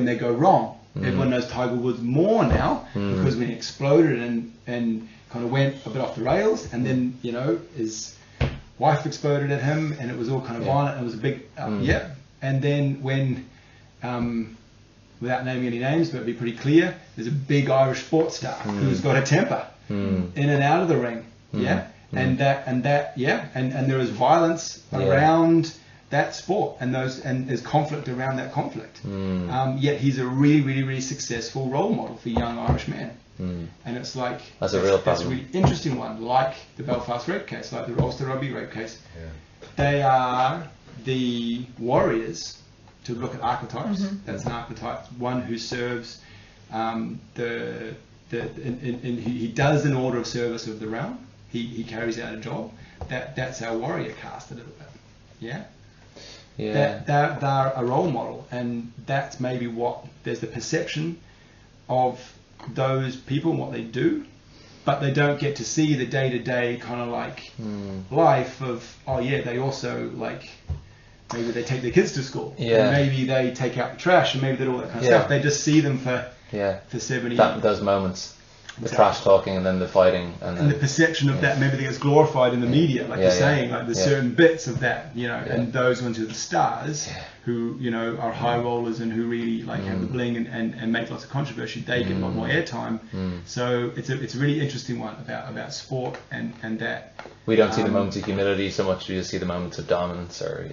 they go wrong, everyone knows Tiger Woods more now because when he exploded and kind of went a bit off the rails, and then you know his wife exploded at him, and it was all kind of violent. And it was a big And then when without naming any names, but it'd be pretty clear, there's a big Irish sports star who's got a temper in and out of the ring. And there is violence around that sport, and there's conflict around that conflict. Yet he's a really, really, really successful role model for young Irish men. And it's like that's a real problem. That's a really interesting one, like the Belfast rape case, like the Ulster Rugby rape case. They are the warriors. To look at archetypes, that's an archetype, one who serves the he does an order of service of the realm. He carries out a job. That's our warrior caste a little bit. Yeah. Yeah. They're a role model, and that's maybe what there's the perception of those people and what they do, but they don't get to see the day-to-day kind of like life of, oh yeah, they also like, maybe they take their kids to school, and maybe they take out the trash, and maybe they do all that kind of stuff. They just see them for 70 those moments. The trash talking and then the fighting and the perception of that maybe gets glorified in the media, like you're saying, like there's certain bits of that, you know, and those ones who are the stars who, you know, are high rollers and who really like have the bling and make lots of controversy, they get a lot more airtime. So it's a really interesting one about sport and that. We don't see the moments of humility so much, we just see the moments of dominance, or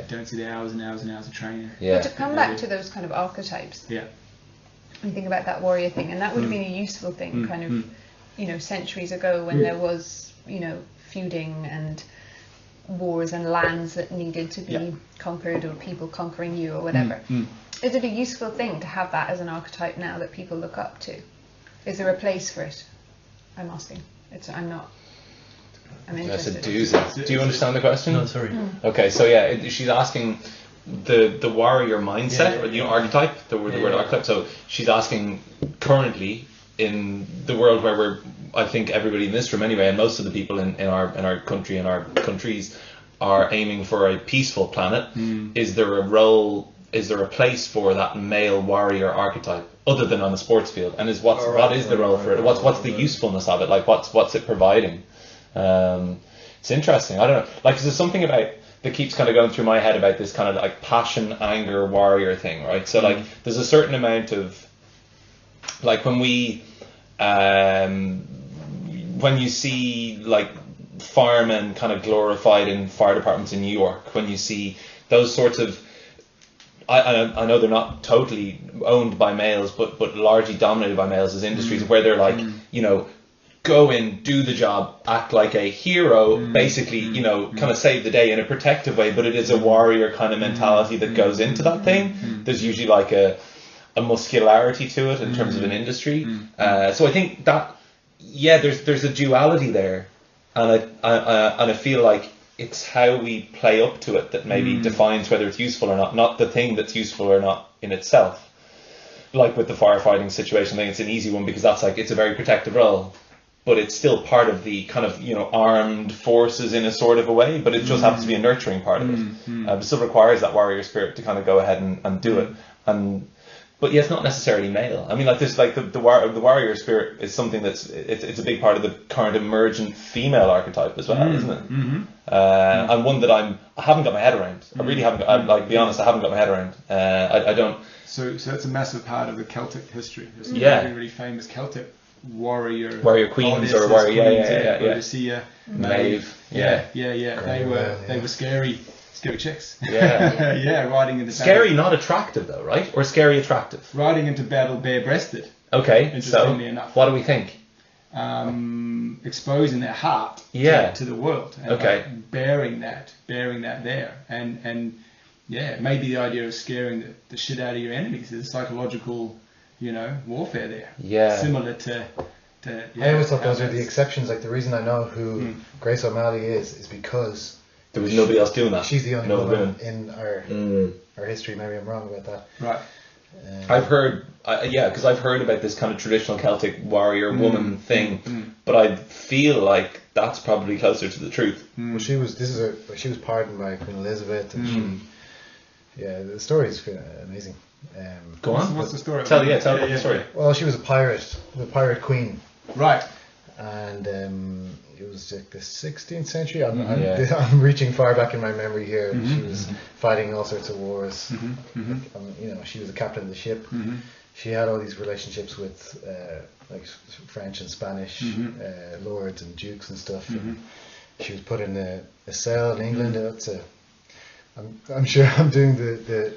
don't see the hours and hours and hours of training. But to come back to those kind of archetypes, and think about that warrior thing, and that would have been a useful thing kind of, you know, centuries ago when there was, you know, feuding and wars and lands that needed to be conquered, or people conquering you or whatever. Is it a useful thing to have that as an archetype now that people look up to? Is there a place for it? I'm asking. I'm interested. That's a doozy. Do you understand the question? No, sorry. Okay, so she's asking the warrior mindset, or the archetype, the word archetype. So she's asking, currently in the world where I think everybody in this room anyway, and most of the people in our country and our countries are aiming for a peaceful planet. Is there a place for that male warrior archetype other than on the sports field? And what is the role for it? What's the usefulness of it? Like what's it providing? It's interesting. I don't know. Like, there's something about that keeps kind of going through my head about this kind of like passion, anger, warrior thing, right? So like there's a certain amount of, like when you see like firemen kind of glorified in fire departments in New York, when you see those sorts of, I know they're not totally owned by males, but largely dominated by males as industries where they're like, you know, go in, do the job, act like a hero, basically, you know, kind of save the day in a protective way, but it is a warrior kind of mentality that goes into that thing. There's usually like a muscularity to it in terms of an industry. So I think that, there's a duality there, and I feel like it's how we play up to it that maybe defines whether it's useful or not the thing that's useful or not in itself. Like with the firefighting situation, I think it's an easy one because that's like, it's a very protective role, but it's still part of the kind of, you know, armed forces in a sort of a way, but it just happens to be a nurturing part of it. It still requires that warrior spirit to kind of go ahead and do it. But it's not necessarily male. I mean, like this, like the warrior spirit is something it's a big part of the current emergent female archetype as well, isn't it? And one that I haven't got my head around. I really haven't. I'm like, be honest, I haven't got my head around. I don't. So that's a massive part of the Celtic history. There's some really, really famous Celtic warrior queens or warrior, Odysseia, Maeve, they were scary chicks. Riding into scary, battle. not attractive though, right? Or scary attractive? Riding into battle bare-breasted. Okay, so enough. What do we think? Exposing their heart to the world. And like bearing that there, and maybe the idea of scaring the shit out of your enemies is psychological, you know, warfare there. Yeah. Similar to I always thought those are the exceptions. Like the reason I know who Grace O'Malley is because there was nobody else doing that. She's the only woman in our history. Maybe I'm wrong about that. Right. I've heard, because I've heard about this kind of traditional Celtic warrior woman thing, but I feel like that's probably closer to the truth. Well, she was pardoned by Queen Elizabeth, and the story is amazing. Go on. What's the story? Tell the story. Well, she was a pirate, the pirate queen. Right. And it was like the 16th century. I'm reaching far back in my memory here. And she was fighting all sorts of wars. You know, she was the captain of the ship. She had all these relationships with like French and Spanish lords and dukes and stuff. And she was put in a cell in England. I'm sure I'm doing the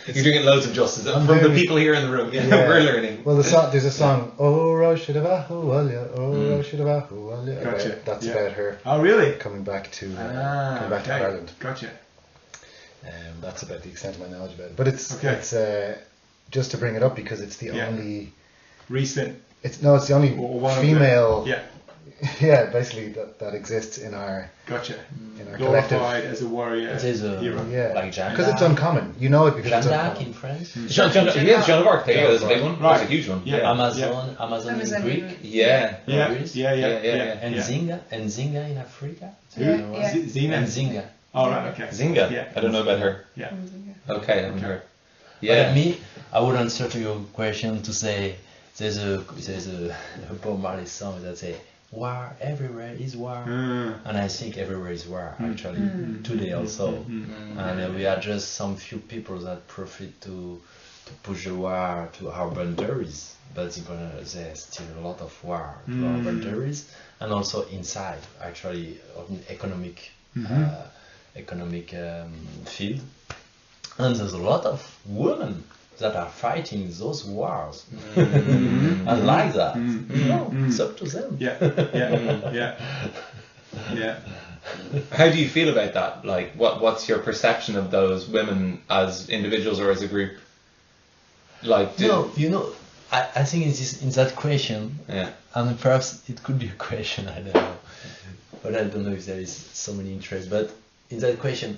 You're doing it loads of justice. From the people here in the room, we're learning. Well, there's a song, Oh Roshidavahu Walya, Oh Roshidavahu Walya. Gotcha. That's about her. Oh, really? Coming back to Ireland. Gotcha. That's about the extent of my knowledge about it. But it's just to bring it up because it's the only recent it's the only Or one of the- female. Yeah, Yeah, basically that exists in our gotcha. collective. Glorified as a warrior It is a- hero. Yeah, Like Jeanne because it's d'Arc. uncommon. You know it because Jeanne it's d'Arc uncommon. in France. Jeanne of Arc, there's a big one. Right. There's a huge one. Yeah. Yeah. Amazon in Greek. Yeah. Yeah, Greece. yeah. And Zinga in Africa. Who? Yeah. Zina. And Zinga. Oh, right, okay. Zinga. Yeah. I don't know about her. Yeah. Okay, I haven't heard. But Yeah. me, I would answer to your question to say there's a Bob Marley song that say war everywhere is war, and I think everywhere is war actually today also, and we are just some few people that profit to push the war to our boundaries, but there's still a lot of war to our boundaries, and also inside actually of an economic field. And there's a lot of women that are fighting those wars. And like that. It's up to them. Yeah. How do you feel about that? Like, what's your perception of those women as individuals or as a group? Like, I think in that question, and perhaps it could be a question, I don't know, but I don't know if there is so many interests, but in that question,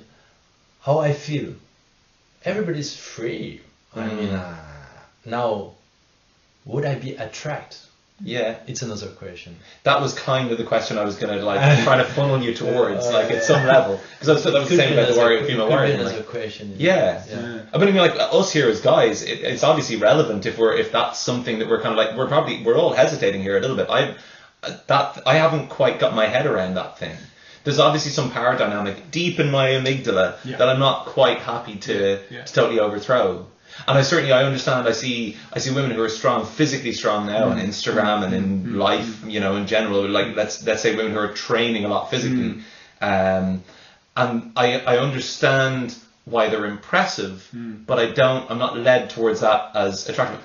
how I feel, everybody's free. I mean, now, would I be attracted? Yeah, it's another question. That was kind of the question I was going to trying to funnel you towards, at some level, because that was the same about the female warrior. Another question. Yeah. I mean, like us here as guys, it's obviously relevant if that's something that we're kind of like we're all hesitating here a little bit. I haven't quite got my head around that thing. There's obviously some power dynamic deep in my amygdala that I'm not quite happy to totally overthrow. And I understand. I see women who are strong, physically strong now on Instagram and in life, in general. Like let's say women who are training a lot physically, and I understand why they're impressive, but I'm not led towards that as attractive.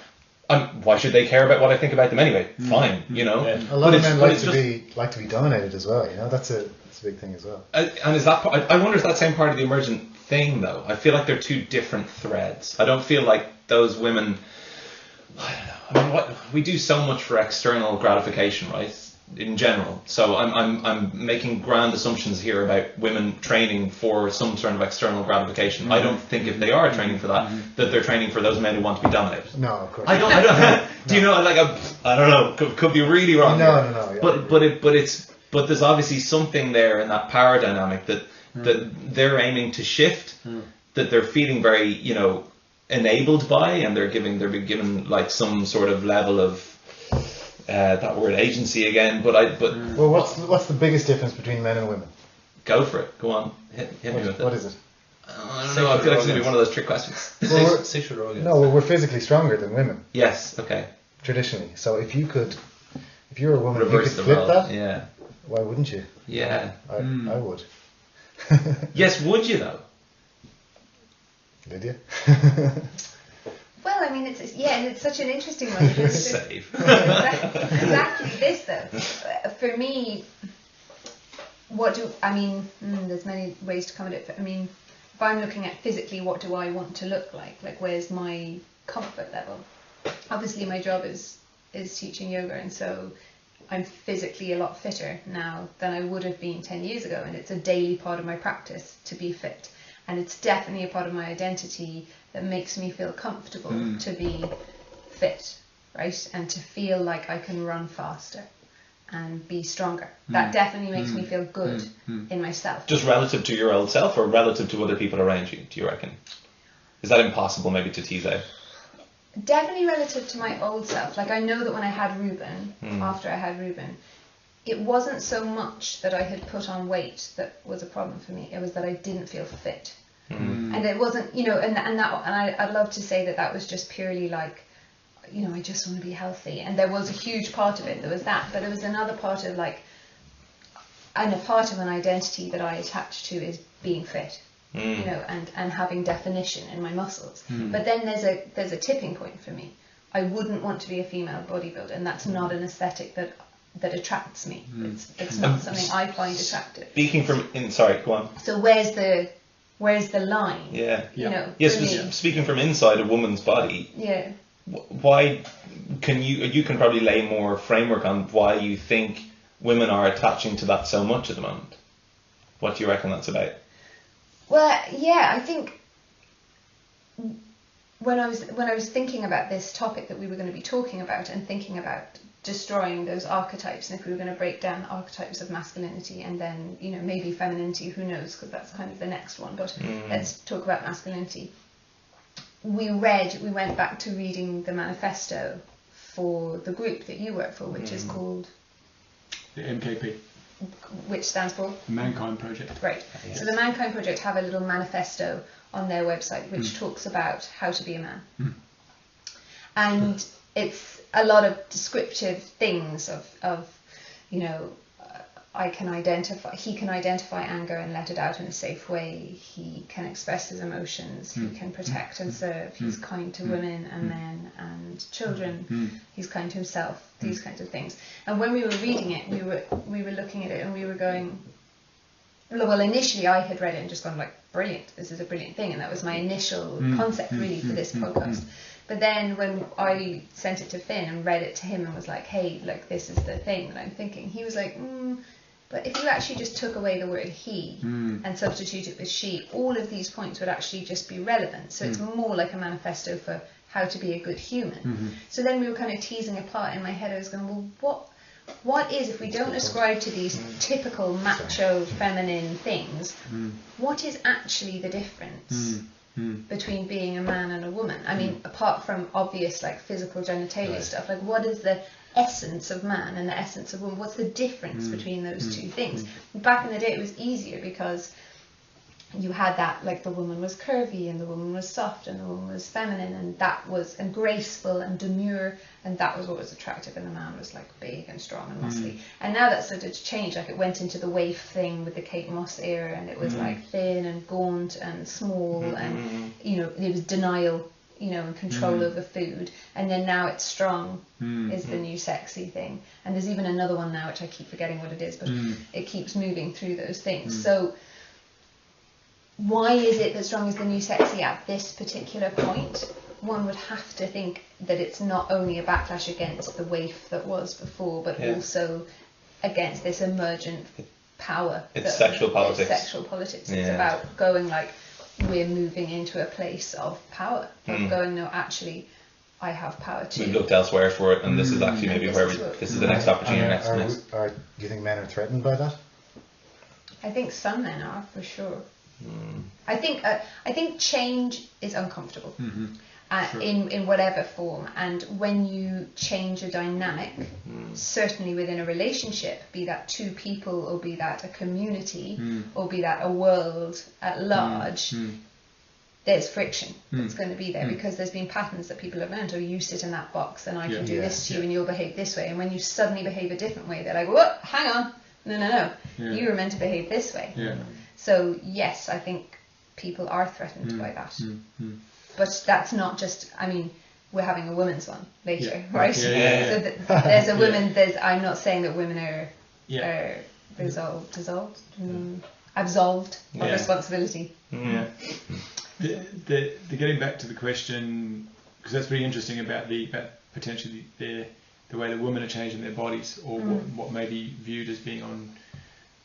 Why should they care about what I think about them anyway? Fine, A lot of men like to be dominated as well. That's a big thing as well. And is that? I wonder if that same part of the emergent thing though. I feel like they're two different threads. I don't feel like those women. I don't know. I mean, we do so much for external gratification, right? In general. So I'm making grand assumptions here about women training for some sort of external gratification. I don't think if they are training for that they're training for those men who want to be dominated. No, of course. I don't. Do you know? I don't know. Could be really wrong. No. Yeah. But there's obviously something there in that power dynamic that they're aiming to shift, that they're feeling very, enabled by, and they're being given like some sort of level of that word agency again. Well, what's the biggest difference between men and women? Go for it. Go on. Hit me with it. What is it? I don't know. I feel like it's going to be one of those trick questions. Sexual organs. No, we're physically stronger than women. Yes. Okay. Traditionally, so if you're a woman, Reverse you could the flip role. that. Yeah. Why wouldn't you? Yeah. I would. Yes, would you though? Did you? Well, I mean, it's such an interesting one. Save. Exactly this though. For me, there's many ways to come at it. I mean, if I'm looking at physically, what do I want to look like? Like, where's my comfort level? Obviously, my job is teaching yoga, and so I'm physically a lot fitter now than I would have been 10 years ago, and it's a daily part of my practice to be fit, and it's definitely a part of my identity that makes me feel comfortable to be fit, right, and to feel like I can run faster and be stronger. That definitely makes me feel good in myself. Just relative to your old self, or relative to other people around you, do you reckon? Is that impossible maybe to tease out? Definitely relative to my old self. Like, I know that when I had Ruben, after I had Ruben, it wasn't so much that I had put on weight that was a problem for me. It was that I didn't feel fit. And it wasn't, I'd love to say that was just purely like, I just want to be healthy. And there was a huge part of it. There was that. But there was another part of and a part of an identity that I attach to is being fit. And having definition in my muscles. But then there's a tipping point for me. I wouldn't want to be a female bodybuilder, and that's not an aesthetic that attracts me. It's not something I find attractive. Speaking from sorry, go on. So where's the line? Yeah. Yes. Speaking from inside a woman's body. Yeah. why can you can probably lay more framework on why you think women are attaching to that so much at the moment? What do you reckon that's about? Well, yeah, I think when I was thinking about this topic that we were going to be talking about, and thinking about destroying those archetypes, and if we were going to break down archetypes of masculinity and then, you know, maybe femininity, who knows, because that's kind of the next one, but let's talk about masculinity. We went back to reading the manifesto for the group that you work for, which is called the MKP, which stands for Mankind Project. Right. Yes. So the Mankind Project have a little manifesto on their website which talks about how to be a man, and it's a lot of descriptive things of you know, he can identify anger and let it out in a safe way. He can express his emotions. He can protect and serve. He's kind to women and men and children. He's kind to himself. These kinds of things. And when we were reading it, we were looking at it and we were going, well, initially I had read it and just gone like, brilliant, this is a brilliant thing, and that was my initial concept really for this podcast. But then when I sent it to Finn and read it to him and was like, hey, like, this is the thing that I'm thinking, he was like, but if you actually just took away the word he and substitute it with she, all of these points would actually just be relevant. So it's more like a manifesto for how to be a good human. So then we were kind of teasing apart in my head. I was going, well, what is, if we don't ascribe to these typical macho feminine things, what is actually the difference between being a man and a woman? I mean, apart from obvious like physical genitalia stuff, like what is the essence of man and the essence of woman? What's the difference between those two things? Back in the day it was easier because you had that, like, the woman was curvy and the woman was soft and the woman was feminine, and that was, and graceful and demure, and that was what was attractive, and the man was like big and strong and muscly. And now that started to change, like it went into the waif thing with the Kate Moss era, and it was like thin and gaunt and small, and you know, it was denial, you know, and control over food. And then now it's strong is the new sexy thing, and there's even another one now which I keep forgetting what it is, but it keeps moving through those things. So why is it that strong is the new sexy at this particular point? One would have to think that it's not only a backlash against the waif that was before, but also against this emergent power. It's sexual politics. It's sexual politics. It's about going like, we're moving into a place of power. Of going, no, actually, I have power too. We've looked elsewhere for it, and this is actually maybe where this is the next opportunity. Do you think men are threatened by that? I think some men are, for sure. I think change is uncomfortable in whatever form, and when you change a dynamic, certainly within a relationship, be that two people or be that a community or be that a world at large, there's friction that's going to be there because there's been patterns that people have learned. Or you sit in that box and I can do this to you and you'll behave this way, and when you suddenly behave a different way, they're like, what? Hang on, no, you were meant to behave this way. So yes, I think people are threatened by that. But that's not just, I mean, we're having a women's one later, right? So there's a women, I'm not saying that women are absolved of responsibility. The getting back to the question, because that's really interesting about potentially the way the women are changing their bodies, or what may be viewed as being on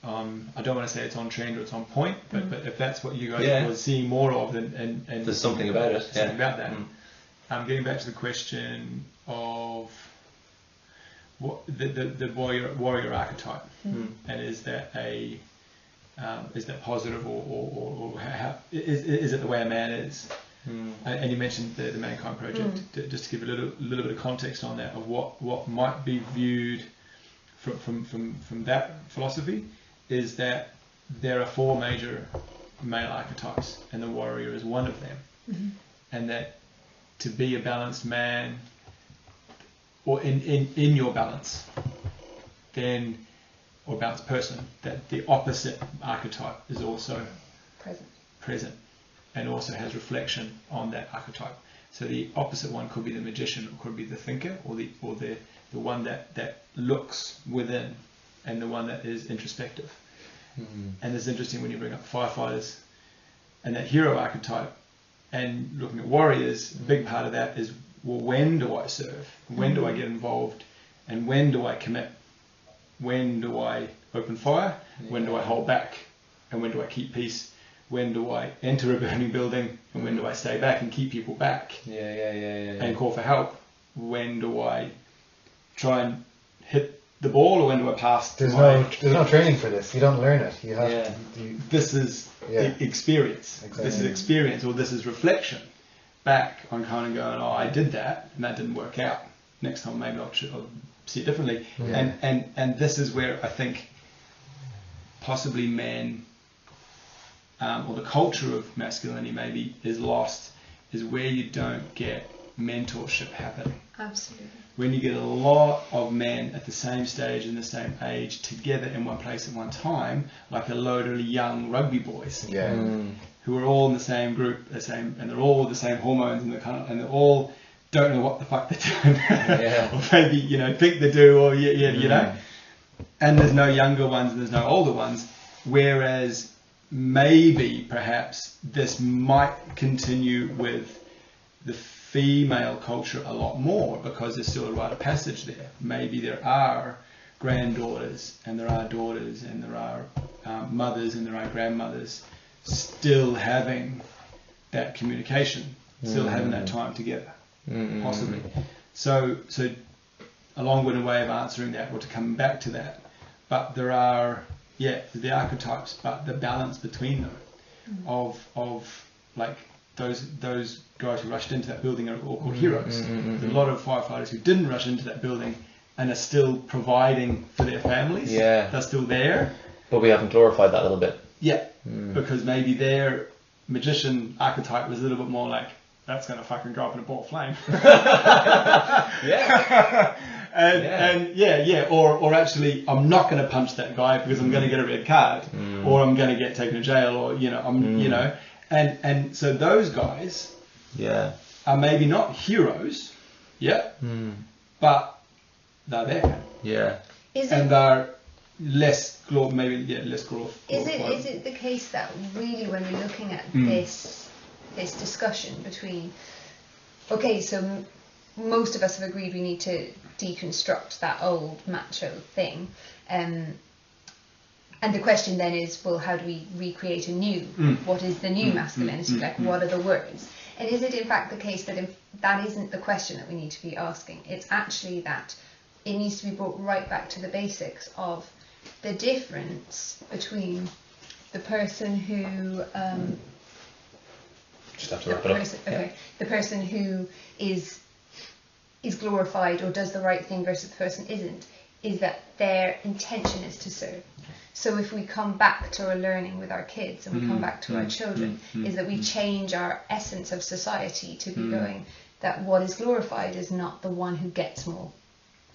I don't want to say it's on trend or it's on point, but if that's what you guys are seeing more of, and there's something about it. Something about that. Getting back to the question of what the warrior archetype, and is that positive, or how, is it the way a man is? And you mentioned the Mankind Project. Just to give a little bit of context on that, of what might be viewed from that philosophy, is that there are 4 major male archetypes, and the warrior is one of them, and that to be a balanced man, or in your balance, then, or balanced person, that the opposite archetype is also present and also has reflection on that archetype. So the opposite one could be the magician, or could be the thinker, or the one that looks within, and the one that is introspective. And it's interesting when you bring up firefighters and that hero archetype, and looking at warriors, a big part of that is well, when do I serve? When do I get involved? And when do I commit? When do I open fire? When do I hold back? And when do I keep peace? When do I enter a burning building? And when do I stay back and keep people back? And call for help? When do I try and hit the ball, or when do I pass? There's no training for this. You don't learn it. You have this is experience. Exactly. This is experience, or this is reflection back on kind of going, oh, I did that and that didn't work out. Next time maybe I'll see it differently. And this is where I think possibly men, or the culture of masculinity maybe is lost, is where you don't get mentorship happening. Absolutely. When you get a lot of men at the same stage and the same age together in one place at one time, like a load of young rugby boys, who are all in the same group, and they're all with the same hormones, and they all don't know what the fuck they're doing, or maybe think they do, or you know. And there's no younger ones and there's no older ones, whereas maybe perhaps this might continue with the female culture a lot more, because there's still a rite of passage there. Maybe there are granddaughters and there are daughters and there are mothers and there are grandmothers still having that communication, still having that time together, possibly. So a long-winded way of answering that, or to come back to that, but there are the archetypes, but the balance between them of like those guys who rushed into that building are all called heroes. There's a lot of firefighters who didn't rush into that building and are still providing for their families. They're still there. But we haven't glorified that a little bit. Because maybe their magician archetype was a little bit more like, that's going to fucking go up in a ball of flame. Or actually, I'm not going to punch that guy because I'm going to get a red card, or I'm going to get taken to jail, or and so those guys are maybe not heroes, but they're there. And they're less glorified. Is it the case that really, when you're looking at this discussion between, so most of us have agreed we need to deconstruct that old macho thing, and the question then is, well, how do we recreate a new? What is the new masculinity? Like, what are the words? And is it in fact the case that that isn't the question that we need to be asking? It's actually that it needs to be brought right back to the basics of the difference between the person who just have to wrap it up. The person who is glorified or does the right thing versus the person isn't, is that their intention is to serve. So if we come back to our learning with our kids and we come back to our children, is that we change our essence of society to be going that what is glorified is not the one who gets more,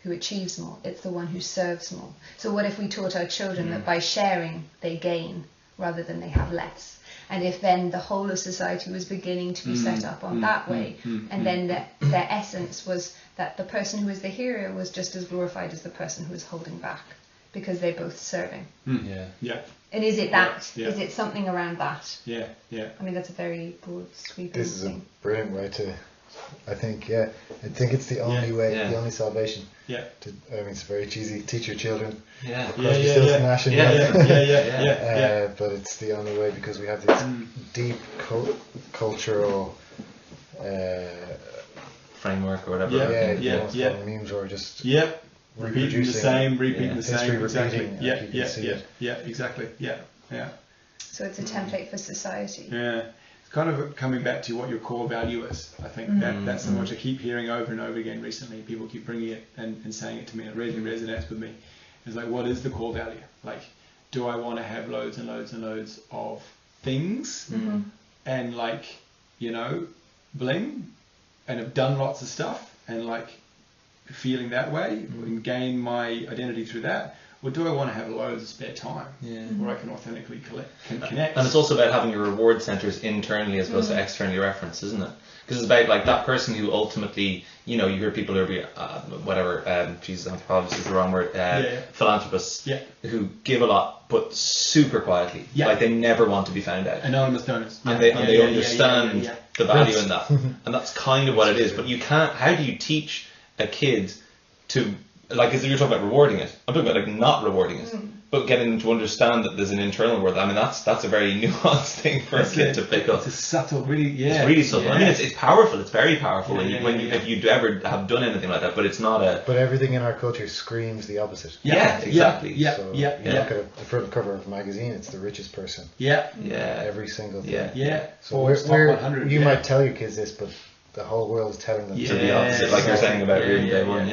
who achieves more, it's the one who serves more. So what if we taught our children that by sharing they gain rather than they have less? And if then the whole of society was beginning to be set up on that way, and then their essence was that the person who was the hero was just as glorified as the person who was holding back, because they're both serving. And is it that? Is it something around that? I mean, that's a very broad, sweeping thing. This is a brilliant way to, I think it's the only way, the only salvation. I mean, it's very cheesy. Teach your children. But it's the only way, because we have this deep cultural framework or whatever. Memes or just repeating the same, exactly. Exactly. So it's a template for society. It's kind of coming back to what your core value is. I think that's something which I keep hearing over and over again recently. People keep bringing it and saying it to me, and it really resonates with me. It's like, what is the core value? Like, do I want to have loads and loads and loads of things and bling, and have done lots of stuff and feeling that way and gain my identity through that? or do I want to have loads of spare time where I can authentically connect? And it's also about having your reward centers internally as opposed to externally referenced, isn't it? Because it's about like that person who ultimately, you hear people who are anthropologists is the wrong word, philanthropists who give a lot but super quietly, like they never want to be found out. Anonymous donors, and they understand the value in that, and that's kind of what it is. But you can't. How do you teach a kid to, like, as you're talking about rewarding it? I'm talking about like not rewarding it. But getting them to understand that there's an internal world. I mean, that's a very nuanced thing for a kid to pick up. It's a subtle, really, It's really subtle. Yeah. I mean, it's powerful. It's very powerful if you ever have done anything like that. But it's not a. But everything in our culture screams the opposite. Yeah, exactly. You look at the front cover of a magazine. It's the richest person. Every single thing. So you might tell your kids this, but the whole world is telling them to the opposite, like you're saying about really day one.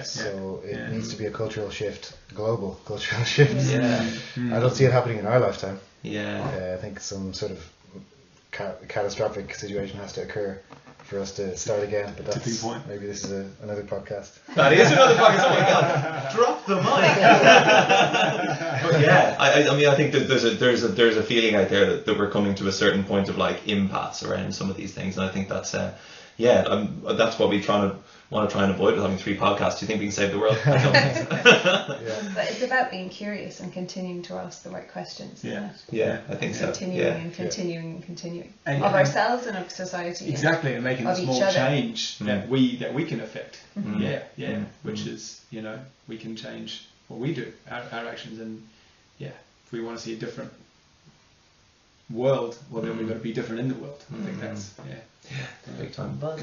So it needs to be a cultural shift, global cultural shift. I don't see it happening in our lifetime. I think some sort of catastrophic situation has to occur for us to start again. But that's maybe this is another podcast. That is another podcast. Oh my god! Drop the mic. But yeah, I mean, I think that there's a feeling out there that we're coming to a certain point of like impasse around some of these things, and I think that's that's what we want to try and avoid with having 3 podcasts. Do you think we can save the world? I don't think so. But it's about being curious and continuing to ask the right questions. I think so. Continuing of ourselves and of society. Exactly, and making a small change that we can affect. Which is, we can change what we do, our actions, and if we want to see a different world, well then we've got to be different in the world. I think that's big time. But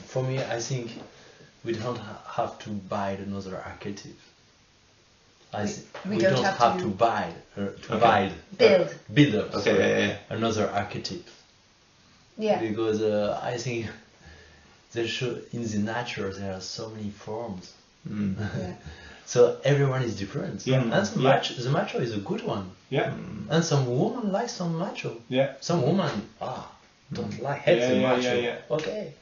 for me, I think we don't have to buy another archetype. We don't have to buy build up another archetype. Because I think in the nature there are so many forms. So everyone is different. And the macho is a good one. And some women like some macho. Some women don't like the macho. Okay.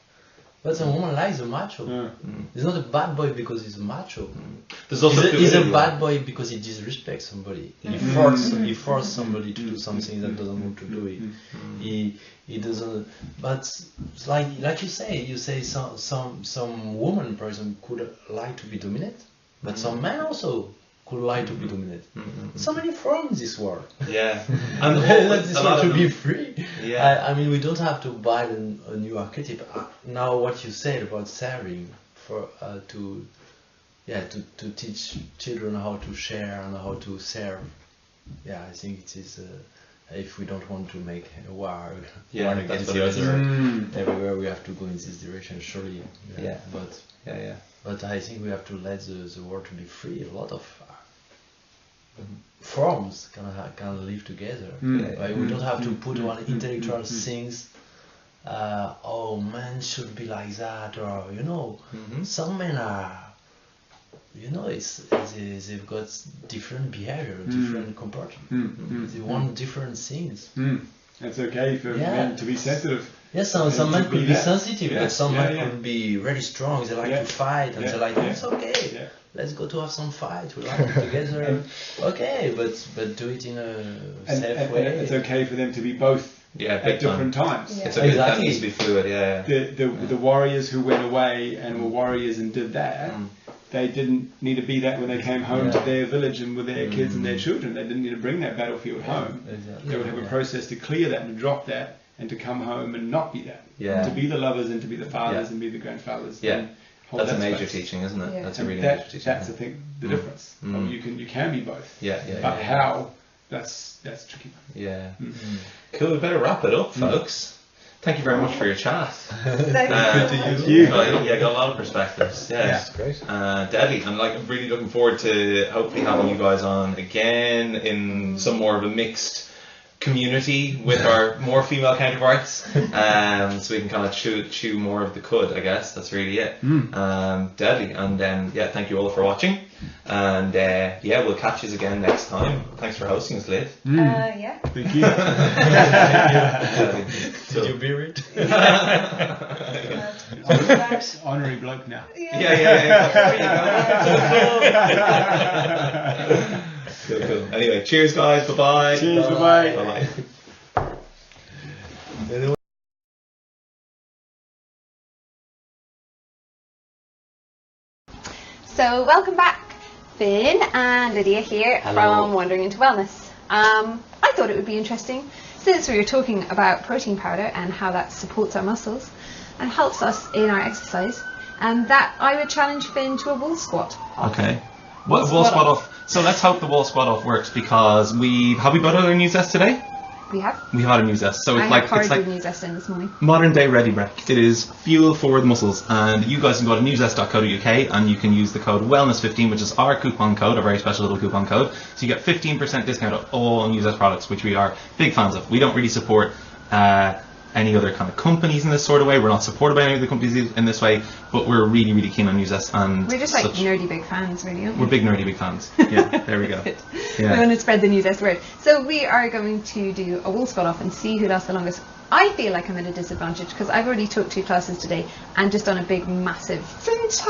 But some woman likes the macho. He's not a bad boy because he's a macho. He's a bad boy because he disrespects somebody. He forces somebody to do something that doesn't want to do it. He doesn't. But like you say some woman person could like to be dominant, but some men also could like to be dominant. So many forms in this world. And this world to be free. I mean, we don't have to buy a new archetype. Now, what you said about sharing to teach children how to share and how to serve. I think it is. If we don't want to make a war against the other, everywhere we have to go in this direction. Surely. But I think we have to let the world to be free. A lot of forms can live together. We don't have to put on intellectual things. Men should be like that, or some men are. They've got different behavior, different comportment. They want different things. It's okay for men to be sensitive. Some men could be sensitive, but some men could be really strong. They like to fight, and they're like, it's okay. Let's go to have some fight. We like it together. Okay, but do it in a safe way. It's okay for them to be both at different times. It's okay. That needs to be fluid. The warriors who went away and were warriors and did that. They didn't need to be that when they came home to their village and with their kids and their children. They didn't need to bring that battlefield home. They would have a process to clear that and to drop that and to come home and not be that. To be the lovers and to be the fathers and be the grandfathers. That's a major teaching, isn't it? That's a really major teaching. That's the difference. You can be both. But how? That's tricky. Cool. We better wrap it up, folks. Thank you very much for your chat. Thank you. Got a lot of perspectives. That's great. Deadly. I'm really looking forward to hopefully having you guys on again in some more of a mixed community with our more female counterparts, so we can kind of chew more of the cud, I guess. That's really it. Deadly. And yeah, thank you all for watching, and yeah, we'll catch you again next time. Thanks for hosting us, Liv. Yeah. Thank you. Did you beer it? Honorary bloke now. Yeah. Cool. Anyway, cheers, guys. Bye-bye. Cheers, bye-bye. Bye-bye. So welcome back, Finn and Lydia here from Wandering into Wellness. I thought it would be interesting, since we were talking about protein powder and how that supports our muscles and helps us in our exercise, and that I would challenge Finn to a wall squat. Okay. Wall squat off. So let's hope the wall squat off works, because have we got our news test today? We have. We had a news test. So it's like news test in this morning. modern day ready rec. It is fuel for the muscles, and you guys can go to newsest.co.uk and you can use the code wellness15, which is our coupon code, a very special little coupon code. So you get 15% discount of all Newsest products, which we are big fans of. We don't really support any other kind of companies in this sort of way. We're not supported by any other companies in this way, but we're really, really keen on Newsest, and we're just like nerdy big fans, really, aren't we? We're big nerdy big fans. Yeah, there we go. Yeah. We want to spread the Newsest word. So we are going to do a wall squat off and see who lasts the longest. I feel like I'm at a disadvantage because I've already took 2 classes today and just done a big, massive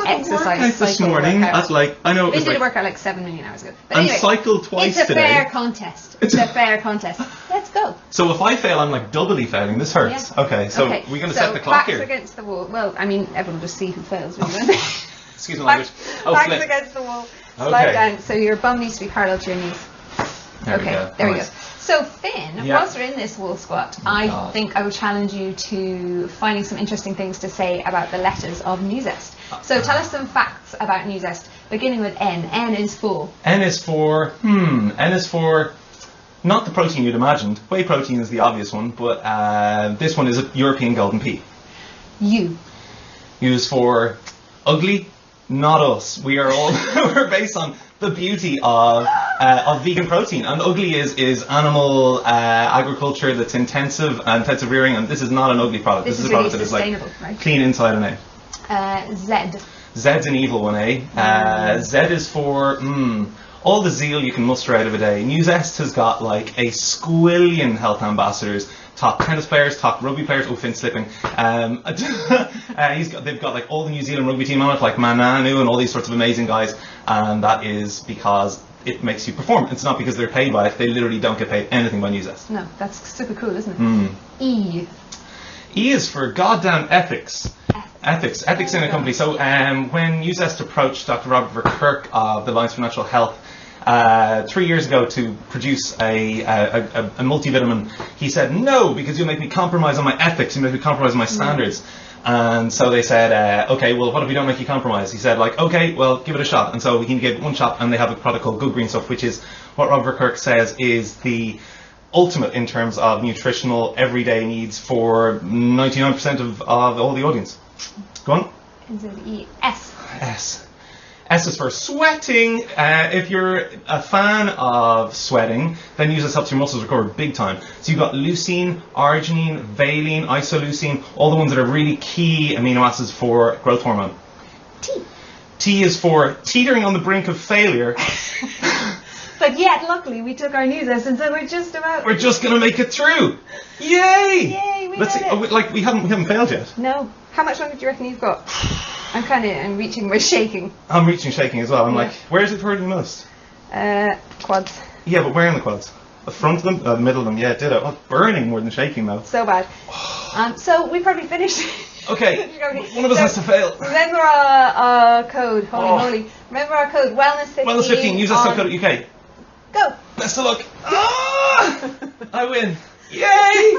exercise this morning. That's like, I know it was did like, a workout like 7 million hours ago. But and anyway, cycled twice it's a today. fair contest. It's a fair contest. Let's go. So if I fail, I'm like doubly failing. This hurts. Yeah. Okay, so we're going to set the clock backs here. Against the wall. Well, I mean, everyone will just see who fails. Really, Excuse my language. Backs Flip. against the wall. Slide down. So your bum needs to be parallel to your knees. There we go. There we Nice. go. So Finn, whilst we're in this wall squat, I think I would challenge you to finding some interesting things to say about the letters of Newsest. So tell us some facts about Newsest, beginning with N. N is for? N is for not the protein you'd imagined. Whey protein is the obvious one, but this one is a European golden pea. U. U is for ugly, not us. We are all we're based on the beauty of vegan protein, and ugly is animal agriculture that's intensive rearing, and this is not an ugly product. This is a really product that is like right? clean inside and Z. out. Z's an evil one, eh? Z is for all the zeal you can muster out of a day. Newsest has got like a squillion health ambassadors, top tennis players, top rugby players. Oh, Finn's slipping. They've got like all the New Zealand rugby team on it, like Mananu and all these sorts of amazing guys, and that is because it makes you perform. It's not because they're paid by it. They literally don't get paid anything by Newsest. No, that's super cool, isn't it? E. E is for goddamn ethics. Ethics in a company. So when Newsest approached Dr. Robert Verkerk of the Alliance for Natural Health 3 years ago to produce a multivitamin, he said no, because you'll make me compromise on my ethics, you'll make me compromise on my standards. And so they said, okay, well, what if we don't make you compromise? He said, like, okay, well, give it a shot. And so he gave it one shot, and they have a product called Good Green Stuff, which is what Robert Verkerk says is the ultimate in terms of nutritional everyday needs for 99% of all the audience. Go on. Is it E? S. S is for sweating. If you're a fan of sweating, then Newsest helps your muscles recover big time. So you've got leucine, arginine, valine, isoleucine, all the ones that are really key amino acids for growth hormone. T. T is for teetering on the brink of failure. But yet, luckily, we took our Newsest, and so we're just going to make it through. Yay! Yay, we Let's see. We haven't failed yet. No. How much longer do you reckon you've got? I'm reaching, we're shaking. I'm reaching, shaking as well. I'm like, where is it hurting most? Quads. Yeah, but where in the quads? The front of them? The middle of them? Yeah, ditto. Oh, burning more than shaking though. So bad. So we probably finished. Okay. One of us has to fail. Remember our code. Holy. Remember our code. Wellness15. Wellness15. Newsest.co.uk. Go. Best of luck. I win. Yay!